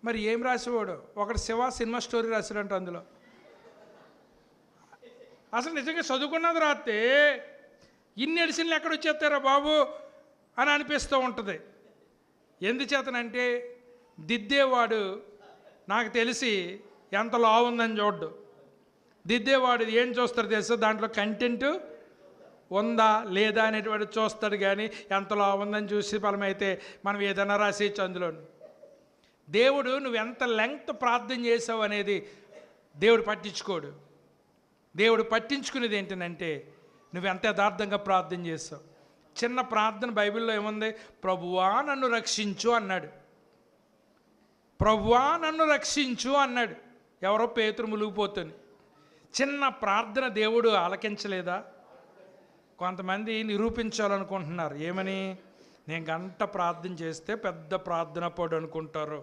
మరి ఏం రాసేవాడు? ఒకటి శివ సినిమా స్టోరీ రాశాడంట అందులో. అసలు నిజంగా చదువుకున్నది రాస్తే ఇన్ని ఎడిషన్లు ఎక్కడ వచ్చేస్తారా బాబు అని అనిపిస్తూ ఉంటుంది. ఎందుచేతనంటే దిద్దేవాడు నాకు తెలిసి ఎంత లావు ఉందని చూడ్డు. దిద్దేవాడు ఏం చూస్తాడు తెలుసా? దాంట్లో కంటెంట్ ఉందా లేదా అనేటువంటి చూస్తాడు. కానీ ఎంత లావు ఉందని చూసి ఫలమైతే మనం ఏదైనా రాసేయచ్చు అందులో. దేవుడు నువ్వెంత లెంగ్త్ ప్రార్థన చేసావు అనేది దేవుడు పట్టించుకోడు. దేవుడు పట్టించుకునేది ఏంటంటే నువ్వెంత యథార్థంగా ప్రార్థన చేసావు. చిన్న ప్రార్థన బైబిల్లో ఏముంది? ప్రభువా నన్ను రక్షించు అన్నాడు. ప్రభువా నన్ను రక్షించు అన్నాడు. ఎవరో పేతురు మునిగిపోతుంది. చిన్న ప్రార్థన దేవుడు ఆలకించలేదా? కొంతమంది నిరూపించాలనుకుంటున్నారు. ఏమని? నేను గంట ప్రార్థన చేస్తే పెద్ద ప్రార్థన పడు అనుకుంటారు.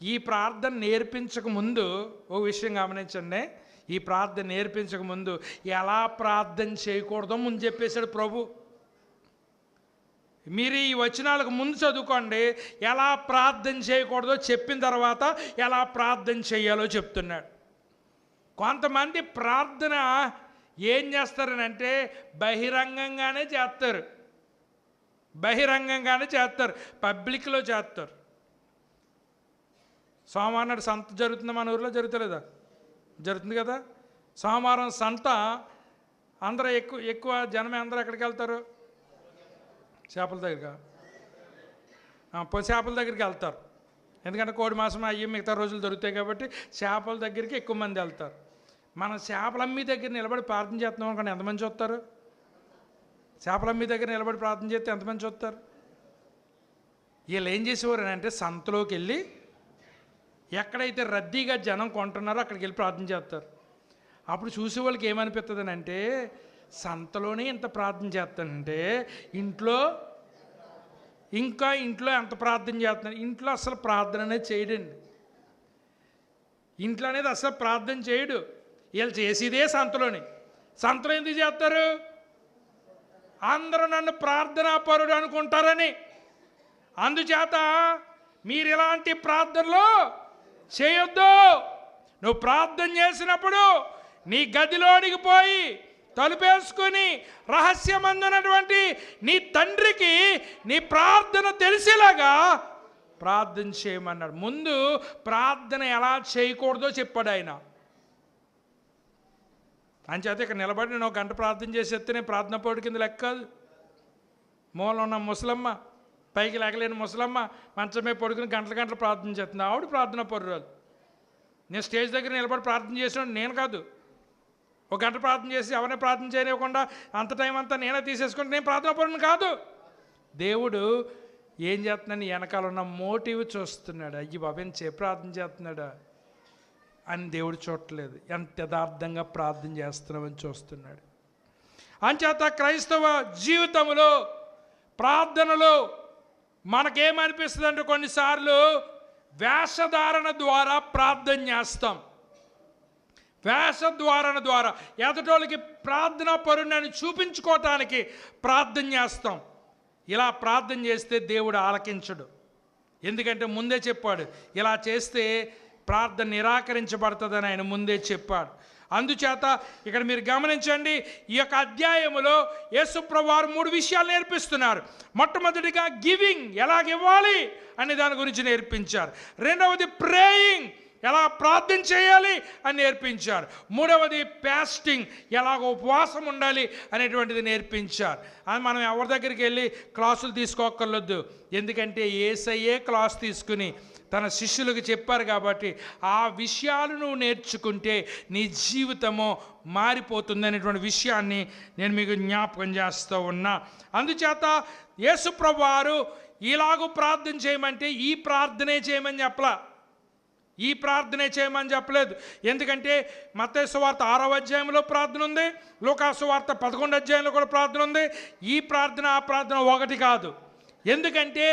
ఈ ప్రార్థన నేర్పించక ముందు ఓ విషయం గమనించండి. ఈ ప్రార్థన నేర్పించక ముందు ఎలా ప్రార్థన చేయకూడదో ముందు చెప్పేశాడు ప్రభు. మీరు ఈ వచనాలకు ముందు చదువుకోండి. ఎలా ప్రార్థన చేయకూడదో చెప్పిన తర్వాత ఎలా ప్రార్థన చేయాలో చెప్తున్నాడు. కొంతమంది ప్రార్థన ఏం చేస్తారనంటే బహిరంగంగానే చేస్తారు. పబ్లిక్లో చేస్తారు. సోమవారం నాడు సంత జరుగుతుంది, మన ఊరిలో జరుగుతలేదా? జరుగుతుంది కదా. సోమవారం సంత అందరూ ఎక్కువ జనం అందరూ ఎక్కడికి వెళ్తారు? చేపల దగ్గర. చేపల దగ్గరికి వెళ్తారు. ఎందుకంటే కోడి మాసం అయ్యి మిగతా రోజులు దొరుకుతాయి కాబట్టి చేపల దగ్గరికి ఎక్కువ మంది వెళ్తారు. మన చేపలమ్మి దగ్గర నిలబడి ప్రార్థన చేస్తున్నాం అనుకోండి, ఎంతమంది చూస్తారు? చేపలమ్మి దగ్గర నిలబడి ప్రార్థన చేస్తే ఎంతమంది చూస్తారు? వీళ్ళు ఏం చేసేవారు అంటే సంతలోకి వెళ్ళి ఎక్కడైతే రద్దీగా జనం కొంటున్నారో అక్కడికి వెళ్ళి ప్రార్థన చేస్తారు. అప్పుడు చూసే వాళ్ళకి ఏమనిపిస్తుంది అంటే సంతలోనే ఇంత ప్రార్థన చేస్తానంటే ఇంట్లో ఎంత ప్రార్థన చేస్తున్నాను. ఇంట్లో అసలు ప్రార్థన అనేది చేయడండి. ఇంట్లో అనేది అసలు ప్రార్థన చేయడు. వీళ్ళు చేసేదే సంతలో ఎందుకు చేస్తారు? అందరూ నన్ను ప్రార్థనా పరుడు అనుకుంటారని. అందుచేత మీరు ఇలాంటి ప్రార్థనలు చేయొద్దు. నువ్వు ప్రార్థన చేసినప్పుడు నీ గదిలోనికి పోయి తలుపేసుకుని రహస్యమందునటువంటి నీ తండ్రికి నీ ప్రార్థన తెలిసేలాగా ప్రార్థన చేయమన్నాడు. ముందు ప్రార్థన ఎలా చేయకూడదో చెప్పాడు ఆయన. అంచేత ఇక్కడ నిలబడి నేను ఒక గంట ప్రార్థన చేసేస్తే నేను ప్రార్థన పౌడి కింద లెక్క కాదు. మూలలో ఉన్న ముసలమ్మ, పైకి లేకలేని ముసలమ్మ మంచమే పడుకుని గంటలు ప్రార్థన చేస్తుంది. ఆవిడ ప్రార్థన పరురాలు. నేను స్టేజ్ దగ్గర నిలబడి ప్రార్థన చేసిన నేను కాదు. ఒక గంట ప్రార్థన చేసి ఎవరిని ప్రార్థన చేయనివ్వకుండా అంత టైం అంతా నేనే తీసేసుకుంటే నేను ప్రార్థన పరుని కాదు. దేవుడు ఏం చేస్తున్నాను వెనకాల ఉన్న మోటివ్ చూస్తున్నాడు. అయ్యి బాబేని ప్రార్థన చేస్తున్నాడా అని దేవుడు చూడట్లేదు. ఎంత యథార్థంగా ప్రార్థన చేస్తున్నామని చూస్తున్నాడు. అంచేత క్రైస్తవ జీవితంలో ప్రార్థనలో మనకేమనిపిస్తుంది అంటే కొన్నిసార్లు వేషధారణ ద్వారా ప్రార్థన చేస్తాం. వేషధారణ ద్వారా ఎదుటోళ్ళకి ప్రార్థన పరుణ్ణి చూపించుకోవటానికి ప్రార్థన చేస్తాం. ఇలా ప్రార్థన చేస్తే దేవుడు ఆలకించడు. ఎందుకంటే ముందే చెప్పాడు ఇలా చేస్తే ప్రార్థన నిరాకరించబడుతుందని ఆయన ముందే చెప్పాడు. అందుచేత ఇక్కడ మీరు గమనించండి, ఈ యొక్క అధ్యాయములో యేసుప్రభువారు 3 విషయాలు నేర్పిస్తున్నారు. మొట్టమొదటిగా గివింగ్, ఎలాగివ్వాలి అనే దాని గురించి నేర్పించారు. రెండవది ప్రేయింగ్, ఎలా ప్రార్థన చేయాలి అని నేర్పించారు. మూడవది ఫాస్టింగ్, ఎలాగ ఉపవాసం ఉండాలి అనేటువంటిది నేర్పించారు. అది మనం ఎవరి దగ్గరికి వెళ్ళి క్లాసులు తీసుకోక్కర్లేదు. ఎందుకంటే యేసయ్యే క్లాస్ తీసుకుని తన శిష్యులకు చెప్పారు కాబట్టి ఆ విషయాలు నువ్వు నేర్చుకుంటే నీ జీవితము మారిపోతుంది అనేటువంటి విషయాన్ని నేను మీకు జ్ఞాపకం చేస్తూ ఉన్నా. అందుచేత యేసుప్రభువారు ఇలాగూ ప్రార్థన చేయమంటే ఈ ప్రార్థనే చేయమని చెప్పలేదు. ఎందుకంటే మత్తయి సువార్త 6వ అధ్యాయంలో ప్రార్థన ఉంది, లూకా సువార్త 11వ అధ్యాయంలో కూడా ప్రార్థన ఉంది. ఈ ప్రార్థన ఆ ప్రార్థన ఒకటి కాదు. ఎందుకంటే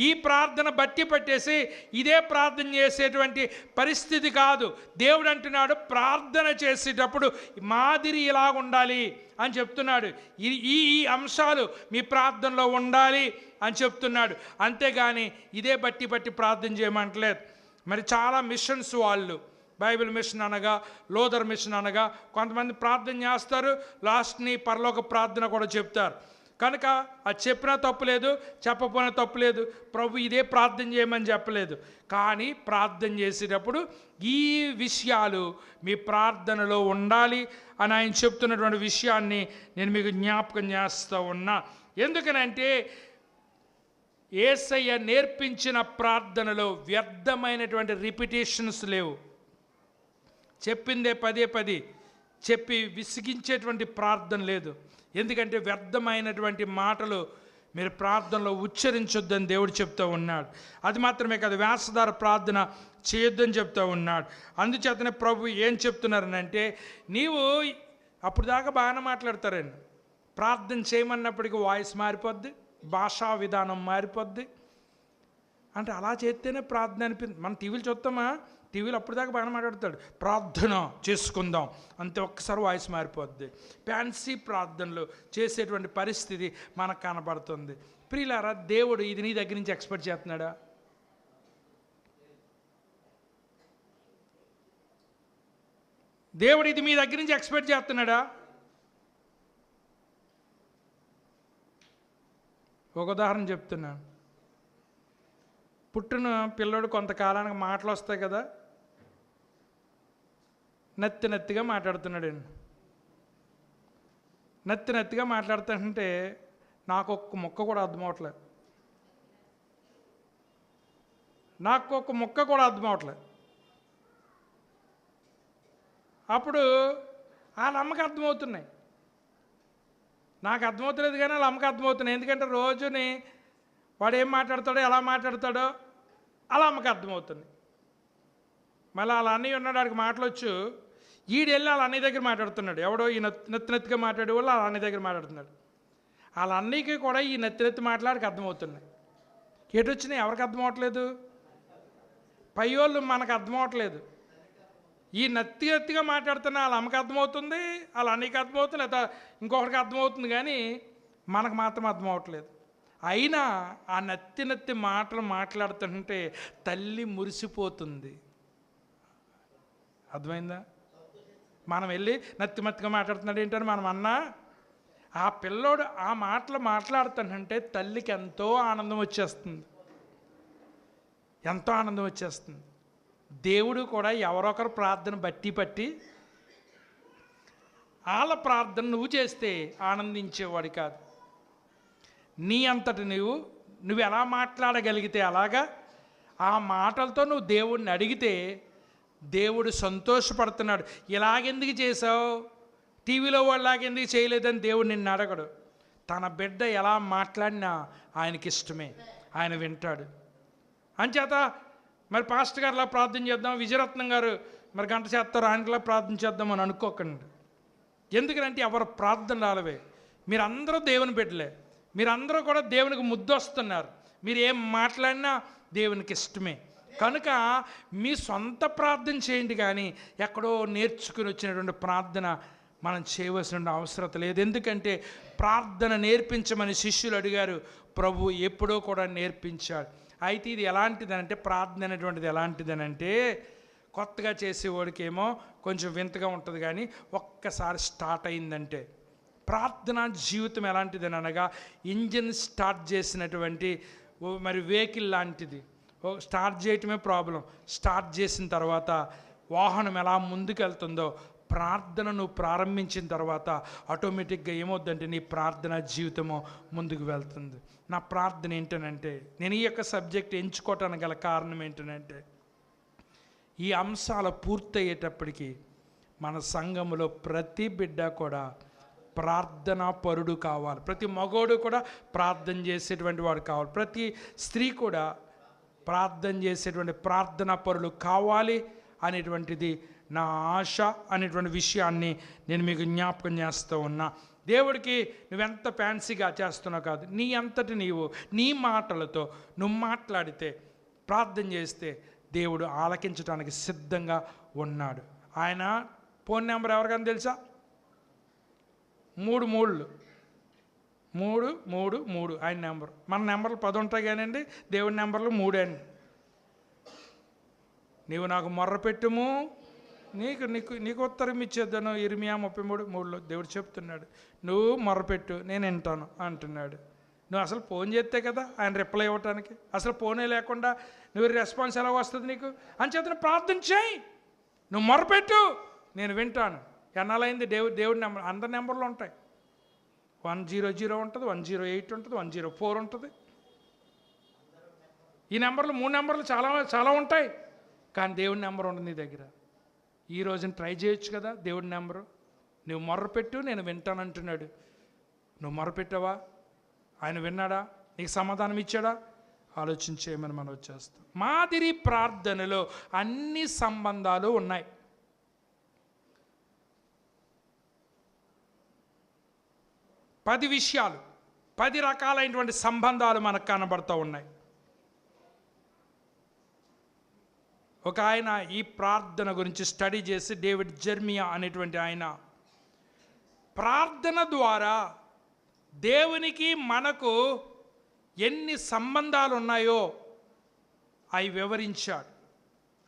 ఈ ప్రార్థన బట్టి పట్టేసి ఇదే ప్రార్థన చేసేటువంటి పరిస్థితి కాదు. దేవుడు అంటున్నాడు ప్రార్థన చేసేటప్పుడు మాదిరి ఇలా ఉండాలి అని చెప్తున్నాడు. ఈ ఈ అంశాలు మీ ప్రార్థనలో ఉండాలి అని చెప్తున్నాడు. అంతేగాని ఇదే బట్టి ప్రార్థన చేయమంటలేదు. మరి చాలా మిషన్స్ వాళ్ళు బైబిల్ మిషన్ అనగా, లోదర్ మిషన్ అనగా కొంతమంది ప్రార్థన చేస్తారు, లాస్ట్ని పరలోక ప్రార్థన కూడా చెప్తారు. కనుక అది చెప్పినా తప్పులేదు, చెప్పకపోయినా తప్పులేదు. ప్రభు ఇదే ప్రార్థన చేయమని చెప్పలేదు. కానీ ప్రార్థన చేసేటప్పుడు ఈ విషయాలు మీ ప్రార్థనలో ఉండాలి అని ఆయన చెప్తున్నటువంటి విషయాన్ని నేను మీకు జ్ఞాపకం చేస్తూ ఉన్నా. ఎందుకనంటే యేసయ్య నేర్పించిన ప్రార్థనలో వ్యర్థమైనటువంటి రిపిటేషన్స్ లేవు. చెప్పిందే పదే చెప్పి విసిగించేటువంటి ప్రార్థన లేదు. ఎందుకంటే వ్యర్థమైనటువంటి మాటలు మీరు ప్రార్థనలో ఉచ్చరించొద్దని దేవుడు చెప్తూ ఉన్నాడు. అది మాత్రమే కాదు, వేషధార ప్రార్థన చేయొద్దని చెప్తూ ఉన్నాడు. అందుచేతనే ప్రభు ఏం చెప్తున్నారనంటే, నీవు అప్పుడు దాకా బాగానే మాట్లాడతారండి, ప్రార్థన చేయమన్నప్పటికీ వాయిస్ మారిపోద్ది, భాషా విధానం మారిపోద్ది. అంటే అలా చేస్తేనే ప్రార్థన అనిపింది. మనం టీవీలు చూస్తామా, టీవీలో అప్పుడు దాకా బాగా మాట్లాడతాడు, ప్రార్థన చేసుకుందాం అంతే, ఒక్కసారి వాయిస్ మారిపోద్ది. ఫ్యాన్సీ ప్రార్థనలు చేసేటువంటి పరిస్థితి మనకు కనబడుతుంది. ప్రియులారా, దేవుడు ఇది నీ దగ్గర నుంచి ఎక్స్పెక్ట్ చేస్తున్నాడా? దేవుడు ఇది మీ దగ్గర నుంచి ఎక్స్పెక్ట్ చేస్తున్నాడా? ఒక ఉదాహరణ చెప్తున్నాను. పుట్టిన పిల్లోడు కొంతకాలానికి మాటలు వస్తాయి కదా, నత్తిగా మాట్లాడుతున్నాడండి. నత్తిగా మాట్లాడుతుంటే నాకు ఒక్క ముక్క కూడా అర్థం అవట్లేదు, అప్పుడు వాళ్ళ అమ్మకి అర్థమవుతున్నాయి, నాకు అర్థమవుతలేదు కానీ వాళ్ళ అమ్మకి అర్థమవుతున్నాయి. ఎందుకంటే రోజుని వాడు ఏం మాట్లాడతాడో, ఎలా మాట్లాడతాడో అలా అమ్మకి అర్థమవుతుంది. మళ్ళీ వాళ్ళ అన్నయ్య ఉన్నాడు, వాడికి మాటలొచ్చు, ఈడెళ్ళి వాళ్ళ అన్నయ్య దగ్గర మాట్లాడుతున్నాడు. ఎవడో ఈ నత్తిగా మాట్లాడే వాళ్ళు వాళ్ళ అన్నయ్య దగ్గర మాట్లాడుతున్నాడు. వాళ్ళ అన్నయ్యకి కూడా ఈ నత్తి మాట్లాడికి అర్థమవుతున్నాయి. ఎటు వచ్చినాయి ఎవరికి అర్థం అవట్లేదు? పయ్యోళ్ళు మనకు అర్థం అవట్లేదు. ఈ నత్తిగా మాట్లాడుతున్న వాళ్ళ అమ్మకి అర్థమవుతుంది, వాళ్ళ అన్నయ్యకి అర్థమవుతుంది, లేదా ఇంకొకరికి అర్థమవుతుంది, కానీ మనకు మాత్రం అర్థం అవట్లేదు. అయినా ఆ నత్తి మాటలు మాట్లాడుతుంటే తల్లి మురిసిపోతుంది. అర్థమైందా? మనం వెళ్ళి నత్తిగా మాట్లాడుతున్నాడు ఏంటని మనం అన్నా, ఆ పిల్లోడు ఆ మాటలు మాట్లాడుతానంటే తల్లికి ఎంతో ఆనందం వచ్చేస్తుంది. దేవుడు కూడా ఎవరొకరు ప్రార్థన పట్టి వాళ్ళ ప్రార్థన నువ్వు చేస్తే ఆనందించేవాడు కాదు. నీ అంతటి నువ్వు ఎలా మాట్లాడగలిగితే అలాగా ఆ మాటలతో నువ్వు దేవుడిని అడిగితే దేవుడు సంతోషపడుతున్నాడు. ఇలాగెందుకు చేసావు, టీవీలో వాళ్ళలాగెందుకు చేయలేదని దేవుడు నిన్ను అడగడు. తన బిడ్డ ఎలా మాట్లాడినా ఆయనకి ఇష్టమే, ఆయన వింటాడు. అంచేత మరి పాస్టర్ గారిలా ప్రార్థన చేద్దాం, విజయరత్నం గారు మరి గంట చేస్తారు ఆయనలా ప్రార్థన చేద్దామని అనుకోకండి. ఎందుకంటే ఎవరు ప్రార్థనలు ఆలవే. మీరందరూ దేవుని బిడ్డలే, మీరందరూ కూడా దేవునికి ముద్దొస్తున్నారు. మీరు ఏం మాట్లాడినా దేవునికి ఇష్టమే. కనుక మీ సొంత ప్రార్థన చేయండి, కానీ ఎక్కడో నేర్చుకుని వచ్చినటువంటి ప్రార్థన మనం చేయవలసిన అవసరం లేదు. ఎందుకంటే ప్రార్థన నేర్పించమని శిష్యులు అడిగారు, ప్రభు ఎప్పుడో కూడా నేర్పించాడు. అయితే ఇది ఎలాంటిదనంటే, ప్రార్థన అనేటువంటిది ఎలాంటిదనంటే, కొత్తగా చేసేవాడికి ఏమో కొంచెం వింతగా ఉంటుంది, కానీ ఒక్కసారి స్టార్ట్ అయిందంటే ప్రార్థనా జీవితం ఎలాంటిదని అనగా, ఇంజిన్ స్టార్ట్ చేసినటువంటి మరి వెహికల్ లాంటిది. స్టార్ట్ చేయటమే ప్రాబ్లం. స్టార్ట్ చేసిన తర్వాత వాహనం ఎలా ముందుకెళ్తుందో, ప్రార్థన నువ్వు ప్రారంభించిన తర్వాత ఆటోమేటిక్గా ఏమవుద్దంటే నీ ప్రార్థనా జీవితము ముందుకు వెళ్తుంది. నా ప్రార్థన ఏంటనంటే, నేను ఈ యొక్క సబ్జెక్ట్ ఎంచుకోవటానికి గల కారణం ఏంటనంటే, ఈ అంశాలు పూర్తయ్యేటప్పటికీ మన సంఘములో ప్రతి బిడ్డ కూడా ప్రార్థనా పరుడు కావాలి. ప్రతి మగోడు కూడా ప్రార్థన చేసేటువంటి వాడు కావాలి. ప్రతి స్త్రీ కూడా ప్రార్థన చేసేటువంటి ప్రార్థనా పరులు కావాలి అనేటువంటిది నా ఆశ అనేటువంటి విషయాన్ని నేను మీకు జ్ఞాపకం చేస్తూ ఉన్నా. దేవుడికి నువ్వెంత ఫ్యాన్సీగా చేస్తున్నావు కాదు, నీ అంతటి నీవు నీ మాటలతో నువ్వు మాట్లాడితే, ప్రార్థన చేస్తే దేవుడు ఆలకించడానికి సిద్ధంగా ఉన్నాడు. ఆయన ఫోన్ నెంబర్ ఎవరికైనా తెలుసా? 3 ఆయన నెంబర్. మన నెంబర్లు 10 ఉంటాయి కానండి, దేవుడి నెంబర్లు 3 అండి. నీవు నాకు మొర్ర పెట్టుము, నీకు నీకు నీకు ఉత్తరం ఇచ్చేద్దాను. ఇర్మియా 33:3లో దేవుడు చెప్తున్నాడు, నువ్వు మొర్రపెట్టు నేను వింటాను అంటున్నాడు. నువ్వు అసలు ఫోన్ చేస్తే కదా ఆయన రిప్లై ఇవ్వటానికి. అసలు ఫోనే లేకుండా నువ్వు రెస్పాన్స్ ఎలా వస్తుంది నీకు? అంచేతను ప్రార్థన చేయి, నువ్వు మొర్రపెట్టు, నేను వింటాను. ఎన్నాలైంది దేవుడి నెంబర్, అందరి నెంబర్లు ఉంటాయి. 100 ఉంటుంది, 108 ఉంటుంది, 104 ఉంటుంది. ఈ నెంబర్లు 3 నెంబర్లు చాలా చాలా ఉంటాయి, కానీ దేవుడి నెంబర్ ఉండదు నీ దగ్గర. ఈ రోజున ట్రై చేయొచ్చు కదా దేవుడి నెంబరు. నువ్వు మొర్రపెట్టు నేను వింటానంటున్నాడు. నువ్వు మొర్రపెట్టావా? ఆయన విన్నాడా? నీకు సమాధానం ఇచ్చాడా? ఆలోచించేయమని మనం వచ్చేస్తాం. మాదిరి ప్రార్థనలో అన్ని సంబంధాలు ఉన్నాయి. పది విషయాలు, 10 రకాలైనటువంటి సంబంధాలు మనకు కనబడుతూ ఉన్నాయి. ఒక ఆయన ఈ ప్రార్థన గురించి స్టడీ చేసి, డేవిడ్ జెర్మియా అనేటువంటి ఆయన, ప్రార్థన ద్వారా దేవునికి మనకు ఎన్ని సంబంధాలు ఉన్నాయో అవి వివరించాడు.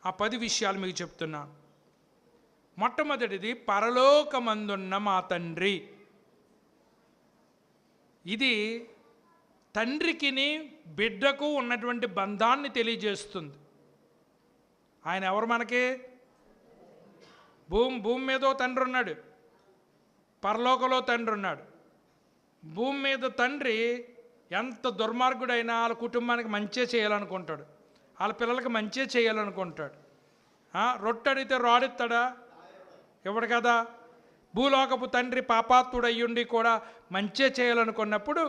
ఆ 10 విషయాలు మీకు చెప్తున్నాను. మొట్టమొదటిది, పరలోకమందున్న మా తండ్రి. ఇది తండ్రికిని బిడ్డకు ఉన్నటువంటి బంధాన్ని తెలియజేస్తుంది. ఆయన ఎవరు మనకి? భూమి మీద తండ్రి ఉన్నాడు, పరలోకంలో తండ్రి ఉన్నాడు. భూమి మీద తండ్రి ఎంత దుర్మార్గుడైనా వాళ్ళ కుటుంబానికి మంచిగా చేయాలనుకుంటాడు, వాళ్ళ పిల్లలకి మంచిగా చేయాలనుకుంటాడు. రొట్టె అడిగితే రాడిస్తాడా? ఇవ్వడు కదా. భూలోకపు తండ్రి పాపాత్ముడు అయ్యుండి కూడా మంచిగా చేయాలనుకున్నప్పుడు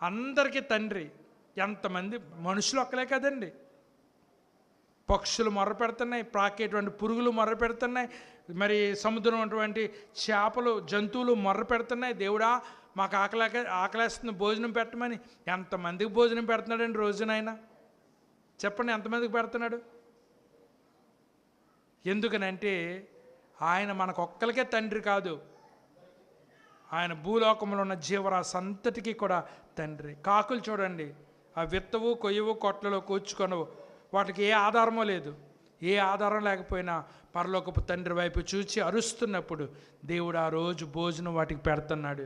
అందరికీ తండ్రి. ఎంతమంది మనుషులు ఒక్కలే కదండి, పక్షులు మొర్ర పెడుతున్నాయి, ప్రాకేటువంటి పురుగులు మొర్ర పెడుతున్నాయి, మరి సముద్రం అటువంటి చేపలు జంతువులు మొర్ర పెడుతున్నాయి. దేవుడా మాకు ఆకలేస్తుంది, భోజనం పెట్టమని. ఎంతమందికి భోజనం పెడుతున్నాడండి రోజునైనా? చెప్పండి, ఎంతమందికి పెడుతున్నాడు? ఎందుకనంటే ఆయన మనకొక్కరికే తండ్రి కాదు, ఆయన భూలోకంలో ఉన్న జీవరాశి అంతటికీ కూడా తండ్రి. కాకులు చూడండి, ఆ విత్తవు కొయ్యవు కొట్లలో కూర్చుకొనవు, వాటికి ఏ ఆధారమో లేదు. ఏ ఆధారం లేకపోయినా పరలోకపు తండ్రి వైపు చూచి అరుస్తున్నప్పుడు దేవుడు ఆ రోజు భోజనం వాటికి పెడుతున్నాడు.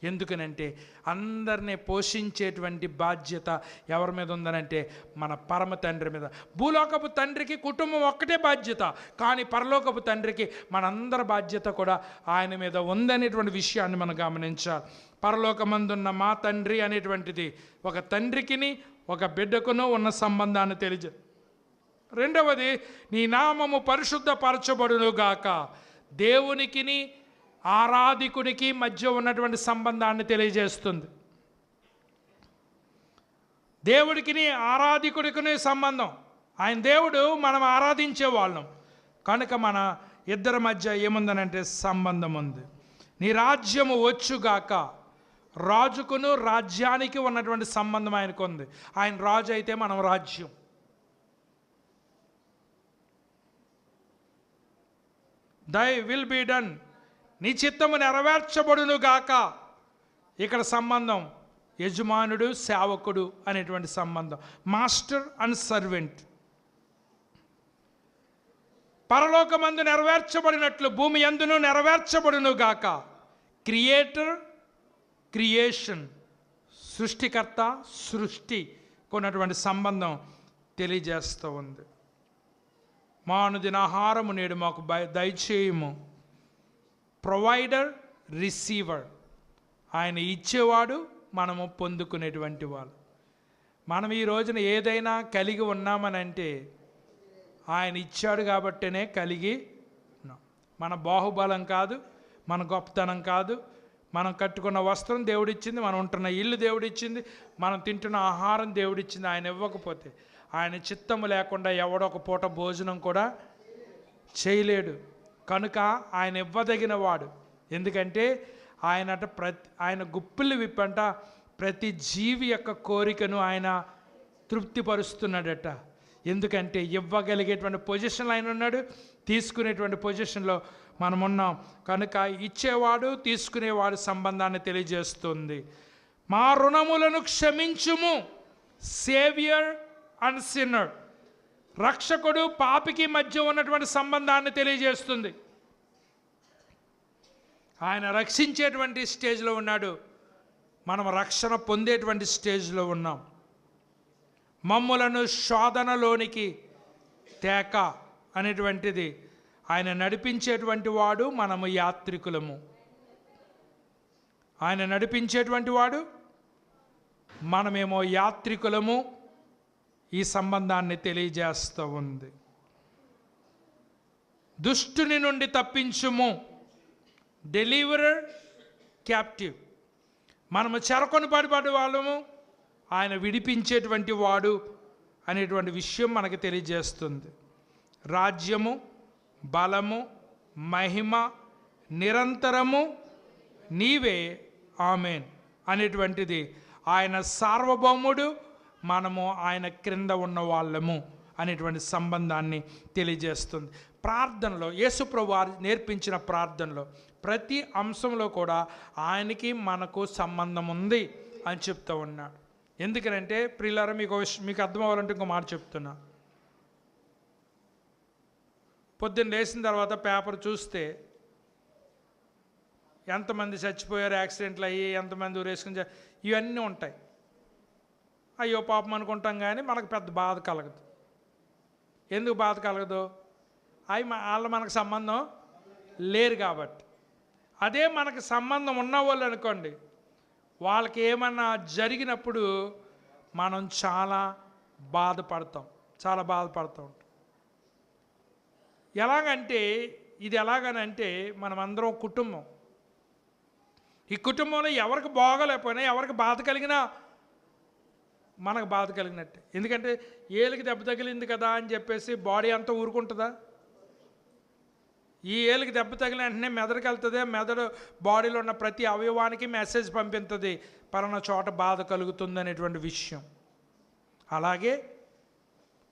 ఎందుకనంటే అందరినీ పోషించేటువంటి బాధ్యత ఎవరి మీద ఉందనంటే మన పరమ తండ్రి మీద. భూలోకపు తండ్రికి కుటుంబం ఒక్కటే బాధ్యత, కానీ పరలోకపు తండ్రికి మనందరి బాధ్యత కూడా ఆయన మీద ఉందనేటువంటి విషయాన్ని మనం గమనించాలి. పరలోకమందున్న మా తండ్రి అనేటువంటిది ఒక తండ్రికిని ఒక బిడ్డకును ఉన్న సంబంధాన్ని తెలియజే. రెండవది, నీ నామము పరిశుద్ధపరచబడునుగాక. దేవునికిని ఆరాధికునికి మధ్య ఉన్నటువంటి సంబంధాన్ని తెలియజేస్తుంది. దేవుడికిని ఆరాధికుడికిని సంబంధం. ఆయన దేవుడు, మనం ఆరాధించే వాళ్ళం కనుక మన ఇద్దరి మధ్య ఏముందనంటే సంబంధం ఉంది. నీ రాజ్యము వచ్చుగాక. రాజుకును రాజ్యానికి ఉన్నటువంటి సంబంధం ఆయనకు ఉంది. ఆయన రాజు అయితే మనం రాజ్యం. దై విల్ బీ డన్, నీ చిత్తము నెరవేర్చబడును గాక. ఇక్కడ సంబంధం యజమానుడు సేవకుడు అనేటువంటి సంబంధం, మాస్టర్ అండ్ సర్వెంట్. పరలోకమందు నెరవేర్చబడినట్లు భూమి యందును నెరవేర్చబడును గాక. క్రియేటర్, క్రియేషన్, సృష్టికర్త, సృష్టి కొన్నటువంటి సంబంధం తెలియజేస్తూ ఉంది. మా అనుదిన ఆహారము నేడు మాకు దయచేయము. Provider, receiver. ఆయన ఇచ్చేవాడు, మనము పొందుకునేటువంటి వాళ్ళు. మనం ఈ రోజున ఏదైనా కలిగి ఉన్నామనంటే ఆయన ఇచ్చాడు కాబట్టినే కలిగి ఉన్నాం. మన బాహుబలం కాదు, మన గొప్పతనం కాదు, మనం కట్టుకున్న వస్త్రం దేవుడిచ్చింది, మనం ఉంటున్న ఇల్లు దేవుడిచ్చింది, మనం తింటున్న ఆహారం దేవుడిచ్చింది. ఆయన ఇవ్వకపోతే, ఆయన చిత్తము లేకుండా ఎవడొక పూట భోజనం కూడా చేయలేడు. కనుక ఆయన ఇవ్వదగిన వాడు. ఎందుకంటే ఆయన గుప్పిళ్ళు విప్పంట ప్రతి జీవి యొక్క కోరికను ఆయన తృప్తిపరుస్తున్నాడట. ఎందుకంటే ఇవ్వగలిగేటువంటి పొజిషన్లో ఆయన ఉన్నాడు, తీసుకునేటువంటి పొజిషన్లో మనం ఉన్నాం. కనుక ఇచ్చేవాడు తీసుకునేవాడు సంబంధాన్ని తెలియజేస్తుంది. మా రుణములను క్షమించుము, సేవియర్ అండ్ సిన్నర్, రక్షకుడు పాపికి మధ్య ఉన్నటువంటి సంబంధాన్ని తెలియజేస్తుంది. ఆయన రక్షించేటువంటి స్టేజ్లో ఉన్నాడు, మనం రక్షణ పొందేటువంటి స్టేజ్లో ఉన్నాం. మమ్ములను శోధనలోనికి తేక అనేటువంటిది ఆయన నడిపించేటువంటి వాడు, మనము యాత్రికులము. ఆయన నడిపించేటువంటి వాడు, మనమేమో యాత్రికులము. ఈ సంబంధాన్ని తెలియజేస్తూ ఉంది. దుష్టుని నుండి తప్పించుము, డెలివరర్ క్యాప్టివ్. మనము చెరకొని పడిపడి వాళ్ళము, ఆయన విడిపించేటువంటి వాడు అనేటువంటి విషయం మనకు తెలియజేస్తుంది. రాజ్యము, బలము, మహిమ నిరంతరము నీవే, ఆమేన్ అనేటువంటిది. ఆయన సార్వభౌముడు, మనము ఆయన క్రింద ఉన్న వాళ్ళము అనేటువంటి సంబంధాన్ని తెలియజేస్తుంది. ప్రార్థనలో యేసుప్రభు వారు నేర్పించిన ప్రార్థనలో ప్రతి అంశంలో కూడా ఆయనకి మనకు సంబంధం ఉంది అని చెప్తూ ఉన్నాడు. ఎందుకనంటే ప్రియులారా, మీకు అర్థం అవ్వాలంటే ఇంకో మాట చెప్తున్నా. పొద్దున్న లేచిన తర్వాత పేపర్ చూస్తే ఎంతమంది చచ్చిపోయారు, యాక్సిడెంట్లు అయ్యి ఎంతమంది ఊరేసుకుని, ఇవన్నీ ఉంటాయి. అయ్యో పాపం అనుకుంటాం, కానీ మనకు పెద్ద బాధ కలగదు. ఎందుకు బాధ కలగదు? వాళ్ళు మనకు సంబంధం లేరు కాబట్టి. అదే మనకు సంబంధం ఉన్నవాళ్ళు అనుకోండి, వాళ్ళకి ఏమన్నా జరిగినప్పుడు మనం చాలా బాధపడతాం ఉంటాం. ఎలాగంటే ఇది ఎలాగనంటే మనమందరం కుటుంబం. ఈ కుటుంబంలో ఎవరికి బాగోలేకపోయినా, ఎవరికి బాధ కలిగినా మనకు బాధ కలిగినట్టే. ఎందుకంటే ఏలికి దెబ్బ తగిలింది కదా అని చెప్పేసి బాడీ అంతా ఊరుకుంటుందా? ఈ ఏలికి దెబ్బ తగిలిన వెంటనే మెదడుకి వెళ్తుంది. మెదడు బాడీలో ఉన్న ప్రతి అవయవానికి మెసేజ్ పంపిస్తుంది, పలానా చోట బాధ కలుగుతుంది అనేటువంటి విషయం. అలాగే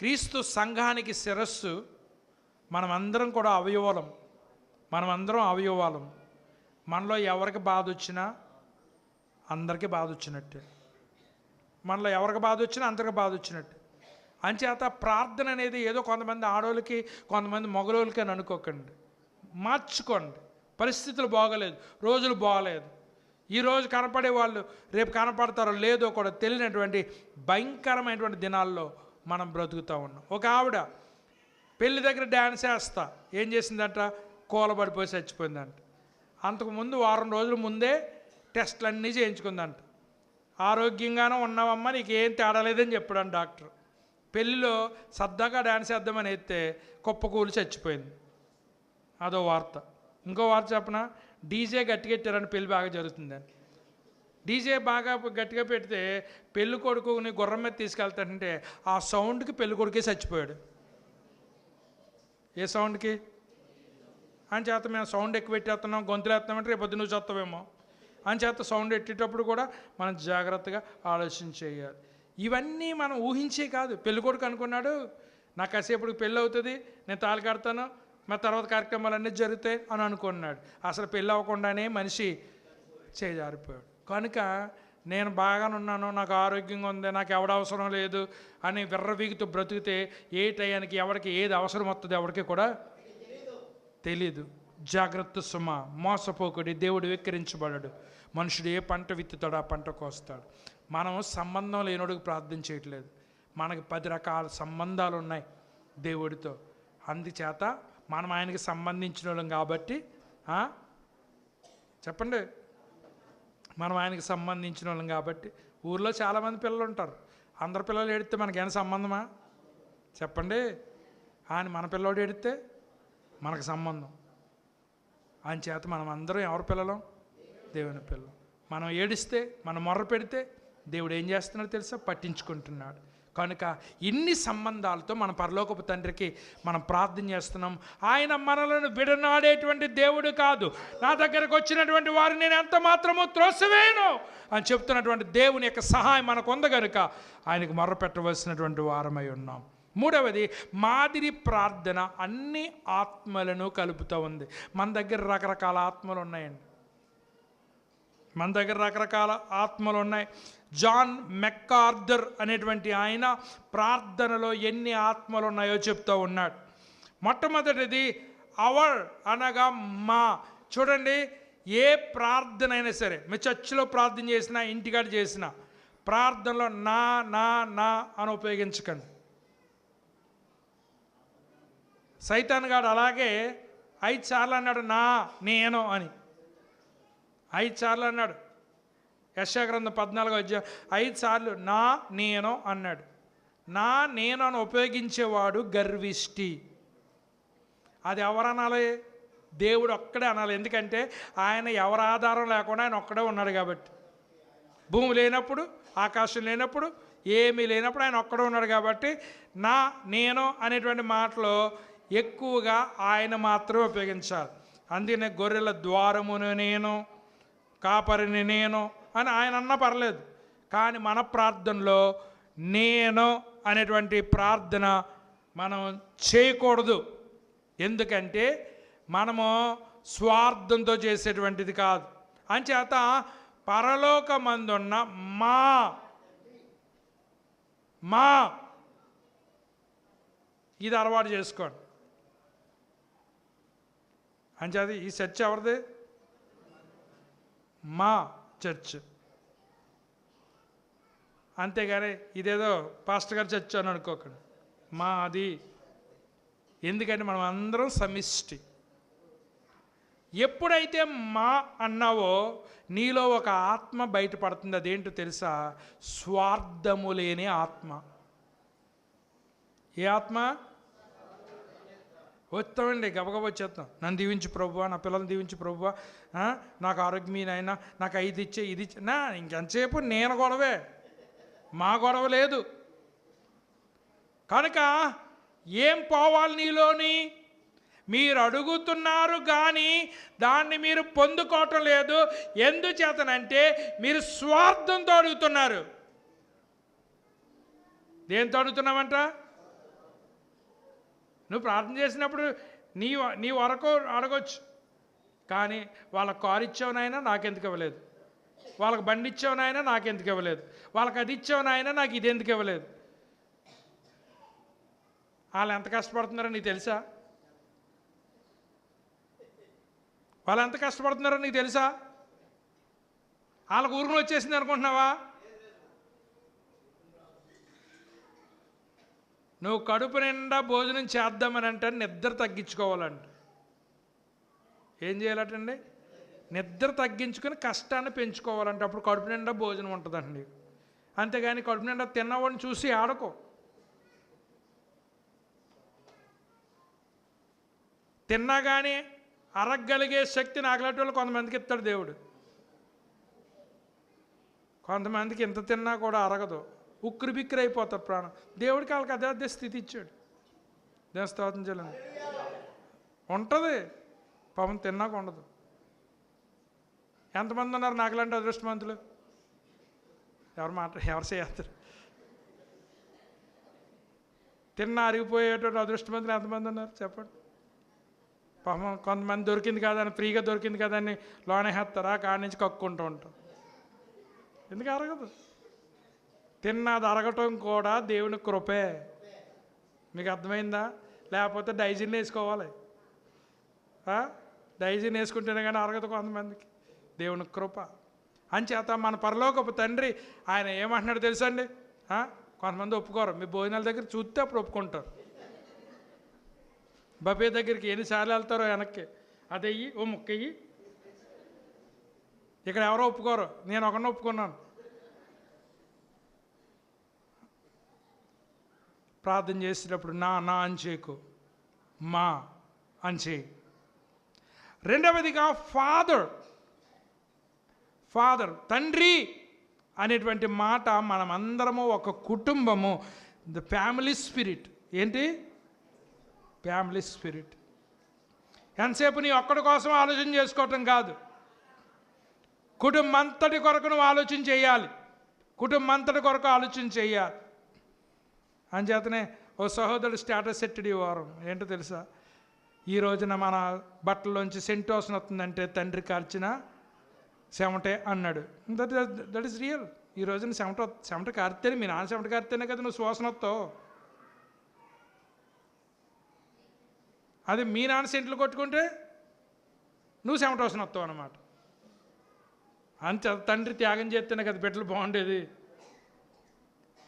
క్రీస్తు సంఘానికి శిరస్సు, మనమందరం కూడా అవయవాలం. మనలో ఎవరికి బాధ వచ్చినా అందరికీ బాధ వచ్చినట్టే. మనలో ఎవరికి బాధ వచ్చినా అందరికి బాధ వచ్చినట్టు. అంచేత ప్రార్థన అనేది ఏదో కొంతమంది ఆడవాళ్ళకి, కొంతమంది మగవాళ్ళకి అని అనుకోకండి. మార్చుకోండి. పరిస్థితులు బాగలేదు, రోజులు బాగలేదు, ఈరోజు కనపడే వాళ్ళు రేపు కనపడతారో లేదో కూడా తెలియనటువంటి భయంకరమైనటువంటి దినాల్లో మనం బ్రతుకుతూ ఉన్నాం. ఒక ఆవిడ పెళ్లి దగ్గర డ్యాన్స్ వేస్తా ఏం చేసిందంట, కూలబడిపోయి చచ్చిపోయిందంట. అంతకుముందు వారం రోజుల ముందే టెస్టులన్నీ చేయించుకుందంట. ఆరోగ్యంగానే ఉన్నావమ్మా, నీకేం తేడా లేదని చెప్పాడు డాక్టర్. పెళ్ళిలో సరదాగా డ్యాన్స్ వేద్దామని ఎత్తే కుప్పకూలి చచ్చిపోయింది. అదో వార్త. ఇంకో వార్త చెప్పనా, డీజే గట్టిగెట్టారని పెళ్ళి బాగా జరుగుతుందని. డీజే బాగా గట్టిగా పెడితే పెళ్ళి కొడుకుని గుర్రం మీద తీసుకెళ్తాడంటే ఆ సౌండ్కి పెళ్ళి కొడుకే చచ్చిపోయాడు. ఏ సౌండ్కి? అని చేత మేము సౌండ్ ఎక్కువ పెట్టేస్తున్నాం, గొంతులు వేస్తున్నామంటే రేపు పొద్దున్న నువ్వు చస్తావేమో అని చేత సౌండ్ ఎట్టేటప్పుడు కూడా మనం జాగ్రత్తగా ఆలోచన చేయాలి. ఇవన్నీ మనం ఊహించే కాదు. పెళ్ళికొడుకు అనుకున్నాడు, నాకు కాసేపటికి పెళ్ళి అవుతుంది, నేను తాళి కడతాను, మరి తర్వాత కార్యక్రమాలన్నీ జరుగుతాయి అని అనుకున్నాడు. అసలు పెళ్ళి అవ్వకుండానే మనిషి చేజారిపోయాడు. కనుక నేను బాగానున్నాను, నాకు ఆరోగ్యంగా ఉంది, నాకు ఎవడ అవసరం లేదు అని విర్రవీగుతూ బ్రతికితే ఏ టయానికి ఎవరికి ఏది అవసరం వస్తుంది ఎవరికి కూడా తెలీదు. జాగ్రత్త సుమ, మోసపోకుడి, దేవుడు వెక్కిరించబడడు. మనుషుడు ఏ పంట విత్తుతాడో ఆ పంట కోస్తాడు. మనం సంబంధం లేనోడికి ప్రార్థన చేయట్లేదు, మనకు 10 రకాల సంబంధాలు ఉన్నాయి దేవుడితో. అందుచేత మనం ఆయనకి సంబంధించిన వాళ్ళం కాబట్టి చెప్పండి, మనం ఆయనకి సంబంధించిన వాళ్ళం కాబట్టి. ఊర్లో చాలామంది పిల్లలు ఉంటారు, అందరు పిల్లలు ఏడితే మనకేమైనా సంబంధమా చెప్పండి? ఆయన మన పిల్లోడు ఏడితే మనకు సంబంధం. ఆయన చేత మనం అందరం ఎవరి పిల్లలం? దేవుని పిల్లలు. మనం ఏడిస్తే, మనం మొర్ర పెడితే దేవుడు ఏం చేస్తున్నాడో తెలుసా? పట్టించుకుంటున్నాడు. కనుక ఇన్ని సంబంధాలతో మన పరలోకపు తండ్రికి మనం ప్రార్థన చేస్తున్నాం. ఆయన మనలను విడనాడేటువంటి దేవుడు కాదు. నా దగ్గరకు వచ్చినటువంటి వారిని నేను ఎంత మాత్రమూ త్రోసివేయను అని చెప్తున్నటువంటి దేవుని యొక్క సహాయం మనకు ఉంది కనుక ఆయనకు మొర్రపెట్టవలసినటువంటి వారమై ఉన్నాం. మూడవది, మాదిరి ప్రార్థన అన్ని ఆత్మలను కలుపుతూ ఉంది. మన దగ్గర రకరకాల ఆత్మలు ఉన్నాయండి. మన దగ్గర రకరకాల ఆత్మలు ఉన్నాయి. జాన్ మెక్కార్థర్ అనేటువంటి ఆయన ప్రార్థనలో ఎన్ని ఆత్మలు ఉన్నాయో చెప్తూ ఉన్నాడు. మొట్టమొదటిది అవర్ అనగా మా. చూడండి, ఏ ప్రార్థన అయినా సరే, మీ చర్చిలో ప్రార్థన చేసినా, ఇంటికాడ చేసినా, ప్రార్థనలో నా నా నా అని ఉపయోగించకండి. సైతాన్ గాడు అలాగే 5 సార్లు అన్నాడు నా నేను అని. 5 సార్లు అన్నాడు. యెషయా గ్రంథం 14వ అధ్యాయం 5 సార్లు నా నేను అన్నాడు. నా నేను అని ఉపయోగించేవాడు గర్విష్టి. అది ఎవరు అనాలి? దేవుడు ఒక్కడే అనాలి. ఎందుకంటే ఆయన ఎవరి ఆధారం లేకుండా ఆయన ఒక్కడే ఉన్నాడు కాబట్టి. భూమి లేనప్పుడు, ఆకాశం లేనప్పుడు, ఏమీ లేనప్పుడు ఆయన ఒక్కడే ఉన్నాడు కాబట్టి నా నేను అనేటువంటి మాటలో ఎక్కువగా ఆయన మాత్రమే ఉపయోగించాలి. అందుకనే గొర్రెల ద్వారమును నేను, కాపరిని నేను అని ఆయన అన్నా పర్లేదు. కానీ మన ప్రార్థనలో నేను అనేటువంటి ప్రార్థన మనం చేయకూడదు. ఎందుకంటే మనము స్వార్థంతో చేసేటువంటిది కాదు. అంచేత పరలోకమందున్న మా మా ఇది అలవాటు చేసుకోండి. అంచేత ఈ చర్చ్ ఎవరిది? మా చర్చ్. అంతేగాని ఇదేదో పాస్టర్ గారు చర్చ్ అని అనుకోకండి. మా అది. ఎందుకంటే మనం అందరం సమిష్టి. ఎప్పుడైతే మా అన్నావో నీలో ఒక ఆత్మ బయటపడుతుంది. అదేంటో తెలుసా? స్వార్థము లేని ఆత్మ. ఏ ఆత్మ? వస్తామండి, గబగబ వచ్చేస్తాం. నన్ను దీవించు ప్రభువా, నా పిల్లల్ని దీవించు ప్రభువా, నాకు ఆరోగ్యమైనా, నాకు ఇది ఇచ్చే ఇది ఇచ్చే. నా ఇంకెంతసేపు నేను గొడవే, మా గొడవ లేదు. కనుక ఏం పోవాలి నీలోని? మీరు అడుగుతున్నారు కానీ దాన్ని మీరు పొందుకోవటం లేదు. ఎందుచేతనంటే మీరు స్వార్థంతో అడుగుతున్నారు. దేంతో అడుగుతున్నామంట? నువ్వు ప్రార్థన చేసినప్పుడు నీ వరకు అడగొచ్చు. కానీ వాళ్ళకి కారు ఇచ్చావునైనా నాకెందుకు ఇవ్వలేదు, వాళ్ళకి బండి ఇచ్చావునైనా నాకెందుకు ఇవ్వలేదు, వాళ్ళకి అది ఇచ్చావునైనా నాకు ఇది ఎందుకు ఇవ్వలేదు. వాళ్ళు ఎంత కష్టపడుతున్నారో నీకు తెలుసా? వాళ్ళు ఎంత కష్టపడుతున్నారో నీకు తెలుసా? వాళ్ళకు ఊరుకుని వచ్చేసింది అనుకుంటున్నావా? నువ్వు కడుపు నిండా భోజనం చేద్దామని అంటే నిద్ర తగ్గించుకోవాలంట. ఏం చేయాలటండి? నిద్ర తగ్గించుకొని కష్టాన్ని పెంచుకోవాలంటే అప్పుడు కడుపు నిండా భోజనం ఉంటుందండి. అంతేగాని కడుపు నిండా తిన్నవాడిని చూసి ఆడుకో. తిన్నా కానీ అరగగలిగే శక్తి నాగలాంటి వాళ్ళు కొంతమందికి ఇస్తాడు దేవుడు. కొంతమందికి ఇంత తిన్నా కూడా అరగదు, ఉక్కిరి బిక్కిరి అయిపోతారు ప్రాణం. దేవుడికి వాళ్ళకి అదే స్థితి ఇచ్చాడు. దేవస్థాతం చేయాలని ఉంటుంది, పాపం తిన్నాక ఉండదు. ఎంతమంది ఉన్నారు నాకులాంటి అదృష్టవంతులు? ఎవరు చేస్తారు? తిన్న అరిగిపోయేటువంటి అదృష్టవంతులు ఎంతమంది ఉన్నారు చెప్పండి? పాపం కొంతమంది దొరికింది కాదని, ఫ్రీగా దొరికింది కాదని లోనేస్తారా, కాడి నుంచి కక్కుంటూ ఉంటాం. ఎందుకు అరగదు? తిన్నది అరగటం కూడా దేవుని కృపే. మీకు అర్థమైందా? లేకపోతే డైజిన్ వేసుకోవాలి. డైజిన్ వేసుకుంటేనే కానీ అరగదు కొంతమందికి. దేవుని కృప. అంచేత మన పరలోకపు తండ్రి ఆయన ఏమంటున్నాడు తెలుసండి? కొంతమంది ఒప్పుకోరు. మీ భోజనాల దగ్గర చూస్తే అప్పుడు ఒప్పుకుంటారు. బఫే దగ్గరికి ఎన్నిసార్లు వెళ్తారో వెనక్కి, అదెయ్యి ఓ ముక్కయ్యి. ఇక్కడ ఎవరో ఒప్పుకోరు, నేను ఒకరిని ఒప్పుకున్నాను. ప్రార్థన చేసేటప్పుడు నా అని చేయకు, మా అని చేయి. రెండవదిగా ఫాదర్ తండ్రి అనేటువంటి మాట మనమందరము ఒక కుటుంబము ద ఫ్యామిలీ స్పిరిట్. ఏంటి? Family spirit. ఎంతసేపు నీ ఒక్కడి కోసం ఆలోచన చేసుకోవటం కాదు, కుటుంబం అంతటి కొరకు నువ్వు ఆలోచన చేయాలి. కుటుంబం అంతటి కొరకు ఆలోచన చేయాలి. అంచేతనే ఓ సహోదరుడు స్టేటస్ ఎట్టడి వారం ఏంటో తెలుసా? ఈ రోజున మన బట్టల్లోంచి సెంటు వాసన వస్తుందంటే తండ్రి కార్చిన చెమటే అన్నాడు. That is real. ఈ రోజున చెమట కారితేనే, మీ నాన్న చెమట కారితేనే కదా నువ్వు సువాసన వస్తావు. అది మీ నాన్న సెంట్లు కొట్టుకుంటే నువ్వు చెమట వాసన వస్తావు అన్నమాట. అంతే, తండ్రి త్యాగం చేస్తేనే కదా బిడ్డలు బాగుండేది.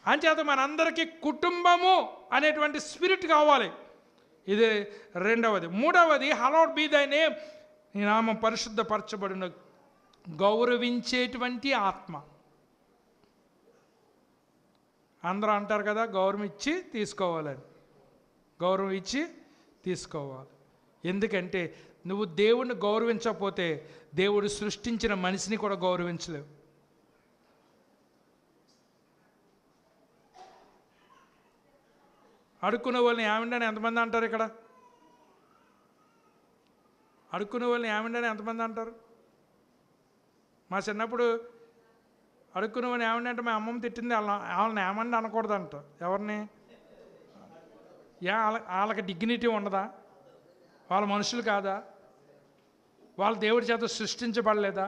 అంచేత మనందరికీ కుటుంబము అనేటువంటి స్పిరిట్ కావాలి. ఇది రెండవది. మూడవది, హలోడ్ బీ దై నేమ్, నీ నామం పరిశుద్ధపరచబడిన, గౌరవించేటువంటి ఆత్మ. అందరూ అంటారు కదా గౌరవం ఇచ్చి తీసుకోవాలని. గౌరవం ఇచ్చి తీసుకోవాలి. ఎందుకంటే నువ్వు దేవుణ్ణి గౌరవించకపోతే దేవుడు సృష్టించిన మనిషిని కూడా గౌరవించలేవు. అడుక్కునే వాళ్ళని ఏమండని ఎంతమంది అంటారు? ఇక్కడ అడుక్కునే వాళ్ళని ఏమండని ఎంతమంది అంటారు? మా చిన్నప్పుడు అడుక్కునే వాళ్ళని ఏమండి అంటే మా అమ్మమ్మ తిట్టింది, వాళ్ళని ఏమండి అనకూడదంట. ఎవరిని? వాళ్ళకి డిగ్నిటీ ఉండదా? వాళ్ళ మనుషులు కాదా? వాళ్ళ దేవుడి చేత సృష్టించబడలేదా?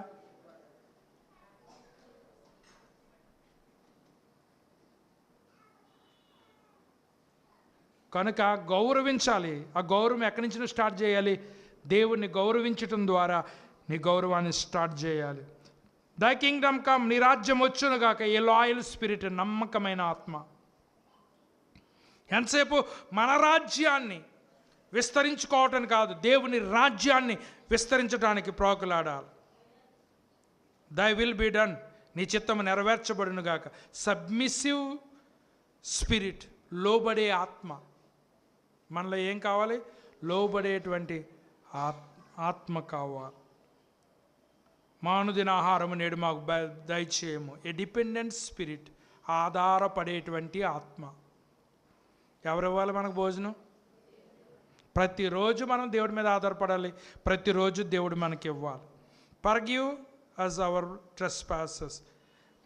కనుక గౌరవించాలి. ఆ గౌరవం ఎక్కడి నుంచి స్టార్ట్ చేయాలి? దేవుణ్ణి గౌరవించటం ద్వారా నీ గౌరవాన్ని స్టార్ట్ చేయాలి. దై కింగ్డమ్ కమ్, నీ రాజ్యం వచ్చునుగాక. ఏ లాయల్ స్పిరిట్, నమ్మకమైన ఆత్మ. ఎంతసేపు మన రాజ్యాన్ని విస్తరించుకోవటం కాదు, దేవుని రాజ్యాన్ని విస్తరించడానికి ప్రాకులాడాలి. దై విల్ బి డన్, నీ చిత్తము నెరవేర్చబడునుగాక. సబ్మిసివ్ స్పిరిట్, లోబడే ఆత్మ. మనలో ఏం కావాలి? లోబడేటువంటి ఆత్మ కావాలి. మానుదిన ఆహారము నేడు మాకు దయచేయము. ఏ డిపెండెంట్ స్పిరిట్, ఆధారపడేటువంటి ఆత్మ. ఎవరివ్వాలి మనకు భోజనం? ప్రతిరోజు మనం దేవుడి మీద ఆధారపడాలి. ప్రతిరోజు దేవుడు మనకి ఇవ్వాలి. ఫర్గివ్ అస్ అవర్ ట్రెస్పాసెస్,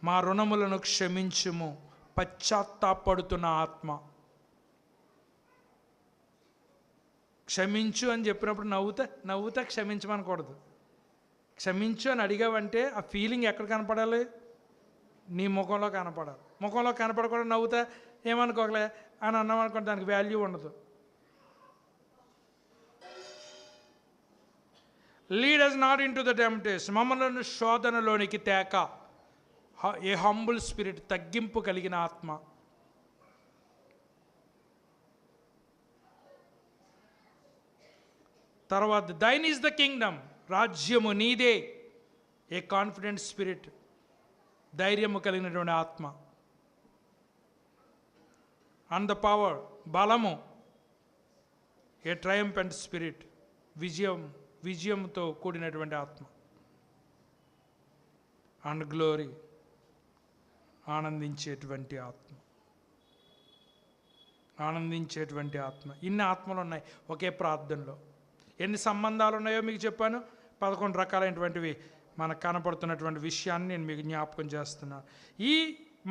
మా రుణములను క్షమించుము. పశ్చాత్తాపడుతున్న ఆత్మ. క్షమించు అని చెప్పినప్పుడు నవ్వుతా క్షమించమనకూడదు. క్షమించు అని అడిగావంటే ఆ ఫీలింగ్ ఎక్కడ కనపడాలి? నీ ముఖంలో కనపడాలి. ముఖంలో కనపడకుండా నవ్వుతా ఏమనుకోకలే అని అన్నాం అనుకోండి, దానికి వాల్యూ ఉండదు. Lead us not into the temptation, మమ్మల్ని శోధనలోనికి తేక. ఏ హంబుల్ స్పిరిట్, తగ్గింపు కలిగిన ఆత్మ. తర్వాత దైన్ ఈజ్ ద కింగ్డమ్, రాజ్యము నీదే. ఏ కాన్ఫిడెంట్ స్పిరిట్, ధైర్యము కలిగినటువంటి ఆత్మ. అండ్ ద పవర్, బలము. ఏ ట్రయంపెంట్ స్పిరిట్, విజయంతో కూడినటువంటి ఆత్మ. అండ్ గ్లోరీ, ఆనందించేటువంటి ఆత్మ. ఆనందించేటువంటి ఆత్మ. ఇన్ని ఆత్మలు ఉన్నాయి ఒకే ప్రార్థనలో. ఎన్ని సంబంధాలు ఉన్నాయో మీకు చెప్పాను. 11 రకాలైనటువంటివి మనకు కనపడుతున్నటువంటి విషయాన్ని నేను మీకు జ్ఞాపకం చేస్తున్నాను. ఈ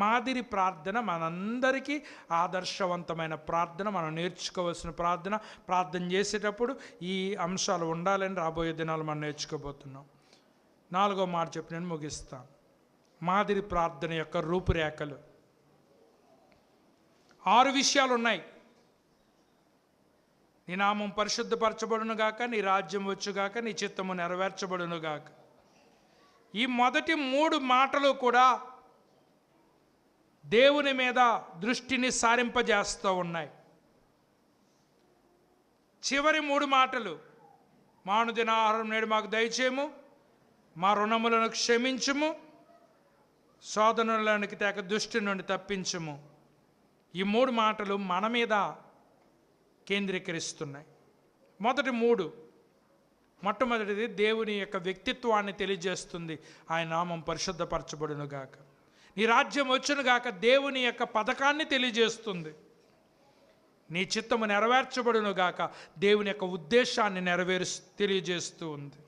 మాదిరి ప్రార్థన మనందరికీ ఆదర్శవంతమైన ప్రార్థన, మనం నేర్చుకోవాల్సిన ప్రార్థన. ప్రార్థన చేసేటప్పుడు ఈ అంశాలు ఉండాలని రాబోయే దినాలు మనం నేర్చుకోబోతున్నాం. 4వ మాట చెప్పి నేను ముగిస్తాను. మాదిరి ప్రార్థన యొక్క రూపురేఖలు 6 విషయాలు ఉన్నాయి. నీ నామం పరిశుద్ధపరచబడునుగాక, నీ రాజ్యం వచ్చుగాక, నీ చిత్తము నెరవేర్చబడునుగాక. ఈ మొదటి 3 మాటలు కూడా దేవుని మీద దృష్టిని సారింపజేస్తూ ఉన్నాయి. చివరి 3 మాటలు, మానుదిన ఆహారం నేడు మాకు దయచేయము, మా రుణములను క్షమించుము, శోధనలోనికి తేక దుష్టి నుండి తప్పించుము. ఈ 3 మాటలు మన మీద కేంద్రీకరిస్తున్నాయి. మొట్టమొదటిది దేవుని యొక్క వ్యక్తిత్వాన్ని తెలియజేస్తుంది. ఆయన నామం పరిశుద్ధపరచబడునుగాక, నీ రాజ్యం వచ్చునుగాక. దేవుని యొక్క పథకాన్ని తెలియజేస్తుంది. నీ చిత్తము నెరవేర్చబడును గాక, దేవుని యొక్క ఉద్దేశాన్ని తెలియజేస్తూ ఉంది.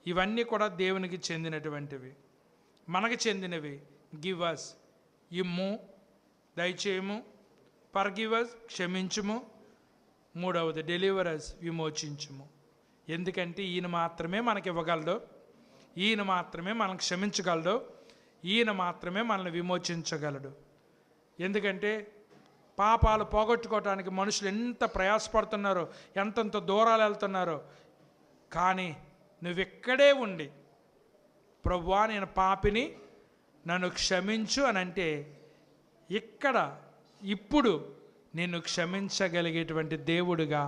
ఇవన్నీ కూడా దేవునికి చెందినటువంటివి, మనకు చెందినవి. గివ్ అస్, ఇమ్ము, దయచేయము. ఫర్గివ్ అస్, క్షమించుము. మూడవది డెలివర్ అస్, విమోచించుము. ఎందుకంటే ఈయన మాత్రమే మనకి ఇవ్వగలడు, ఈయన మాత్రమే మనం క్షమించగలడు, ఈయన మాత్రమే మనల్ని విమోచించగలడు. ఎందుకంటే పాపాలు పోగొట్టుకోవటానికి మనుషులు ఎంత ప్రయాసపడుతున్నారో, ఎంతంత దూరాలు వెళ్తున్నారో. కానీ నువ్వెక్కడే ఉండి ప్రభువా నేను పాపిని, నన్ను క్షమించు అని అంటే ఇక్కడ ఇప్పుడు నిన్ను క్షమించగలిగేటువంటి దేవుడుగా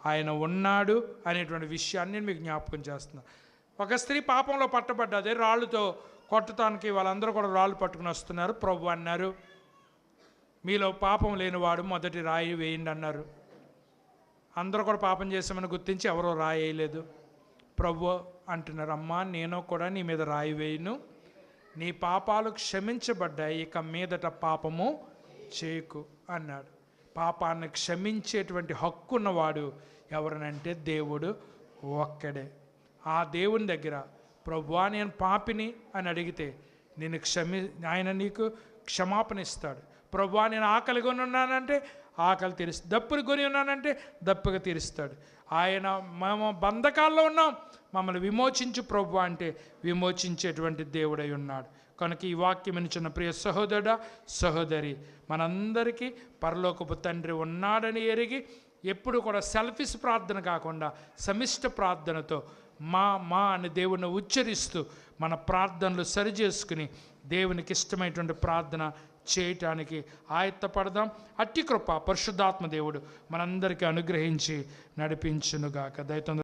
ఆయన ఉన్నాడు అనేటువంటి విషయాన్ని నేను మీకు జ్ఞాపకం చేస్తున్నాను. ఒక స్త్రీ పాపంలో పట్టబడ్డది, రాళ్ళుతో కొట్టడానికి వాళ్ళందరూ కూడా రాళ్ళు పట్టుకుని వస్తున్నారు. ప్రభు అన్నారు, మీలో పాపం లేనివాడు మొదటి రాయి వేయండి అన్నారు. అందరూ కూడా పాపం చేసామని గుర్తించి ఎవరో రాయి వేయలేదు. ప్రభు అంటున్నారు, అమ్మా నేను కూడా నీ మీద రాయి వేయను, నీ పాపాలు క్షమించబడ్డాయి, ఇక మీదట పాపము చేయకు అన్నాడు. పాపాన్ని క్షమించేటువంటి హక్కు ఉన్నవాడు ఎవరనంటే దేవుడు ఒక్కడే. ఆ దేవుని దగ్గర ప్రభువా నేను పాపిని అని అడిగితే ఆయన నీకు క్షమాపణ ఇస్తాడు. ప్రభువా నేను ఆకలి కొని ఉన్నానంటే ఆకలి తీరుస్తాడు, దప్పులు కొని ఉన్నానంటే దప్పుగా తీరుస్తాడు. ఆయన మేము బంధకాల్లో ఉన్నాం, మమ్మల్ని విమోచించు ప్రభువా అంటే విమోచించేటువంటి దేవుడై ఉన్నాడు. కనుక ఈ వాక్యం ఇచ్చిన ప్రియ సహోదరుడా, సహోదరి, మనందరికీ పరలోకపు తండ్రి ఉన్నాడని ఎరిగి ఎప్పుడు కూడా సెల్ఫిష్ ప్రార్థన కాకుండా సమిష్ట ప్రార్థనతో మా అని దేవుని ఉచ్చరిస్తూ మన ప్రార్థనలు సరిచేసుకుని దేవునికి ఇష్టమైనటువంటి ప్రార్థన చేయటానికి ఆయత్తపడదాం. అట్టి కృప పరిశుద్ధాత్మ దేవుడు మనందరికీ అనుగ్రహించి నడిపించునుగాక. దయతో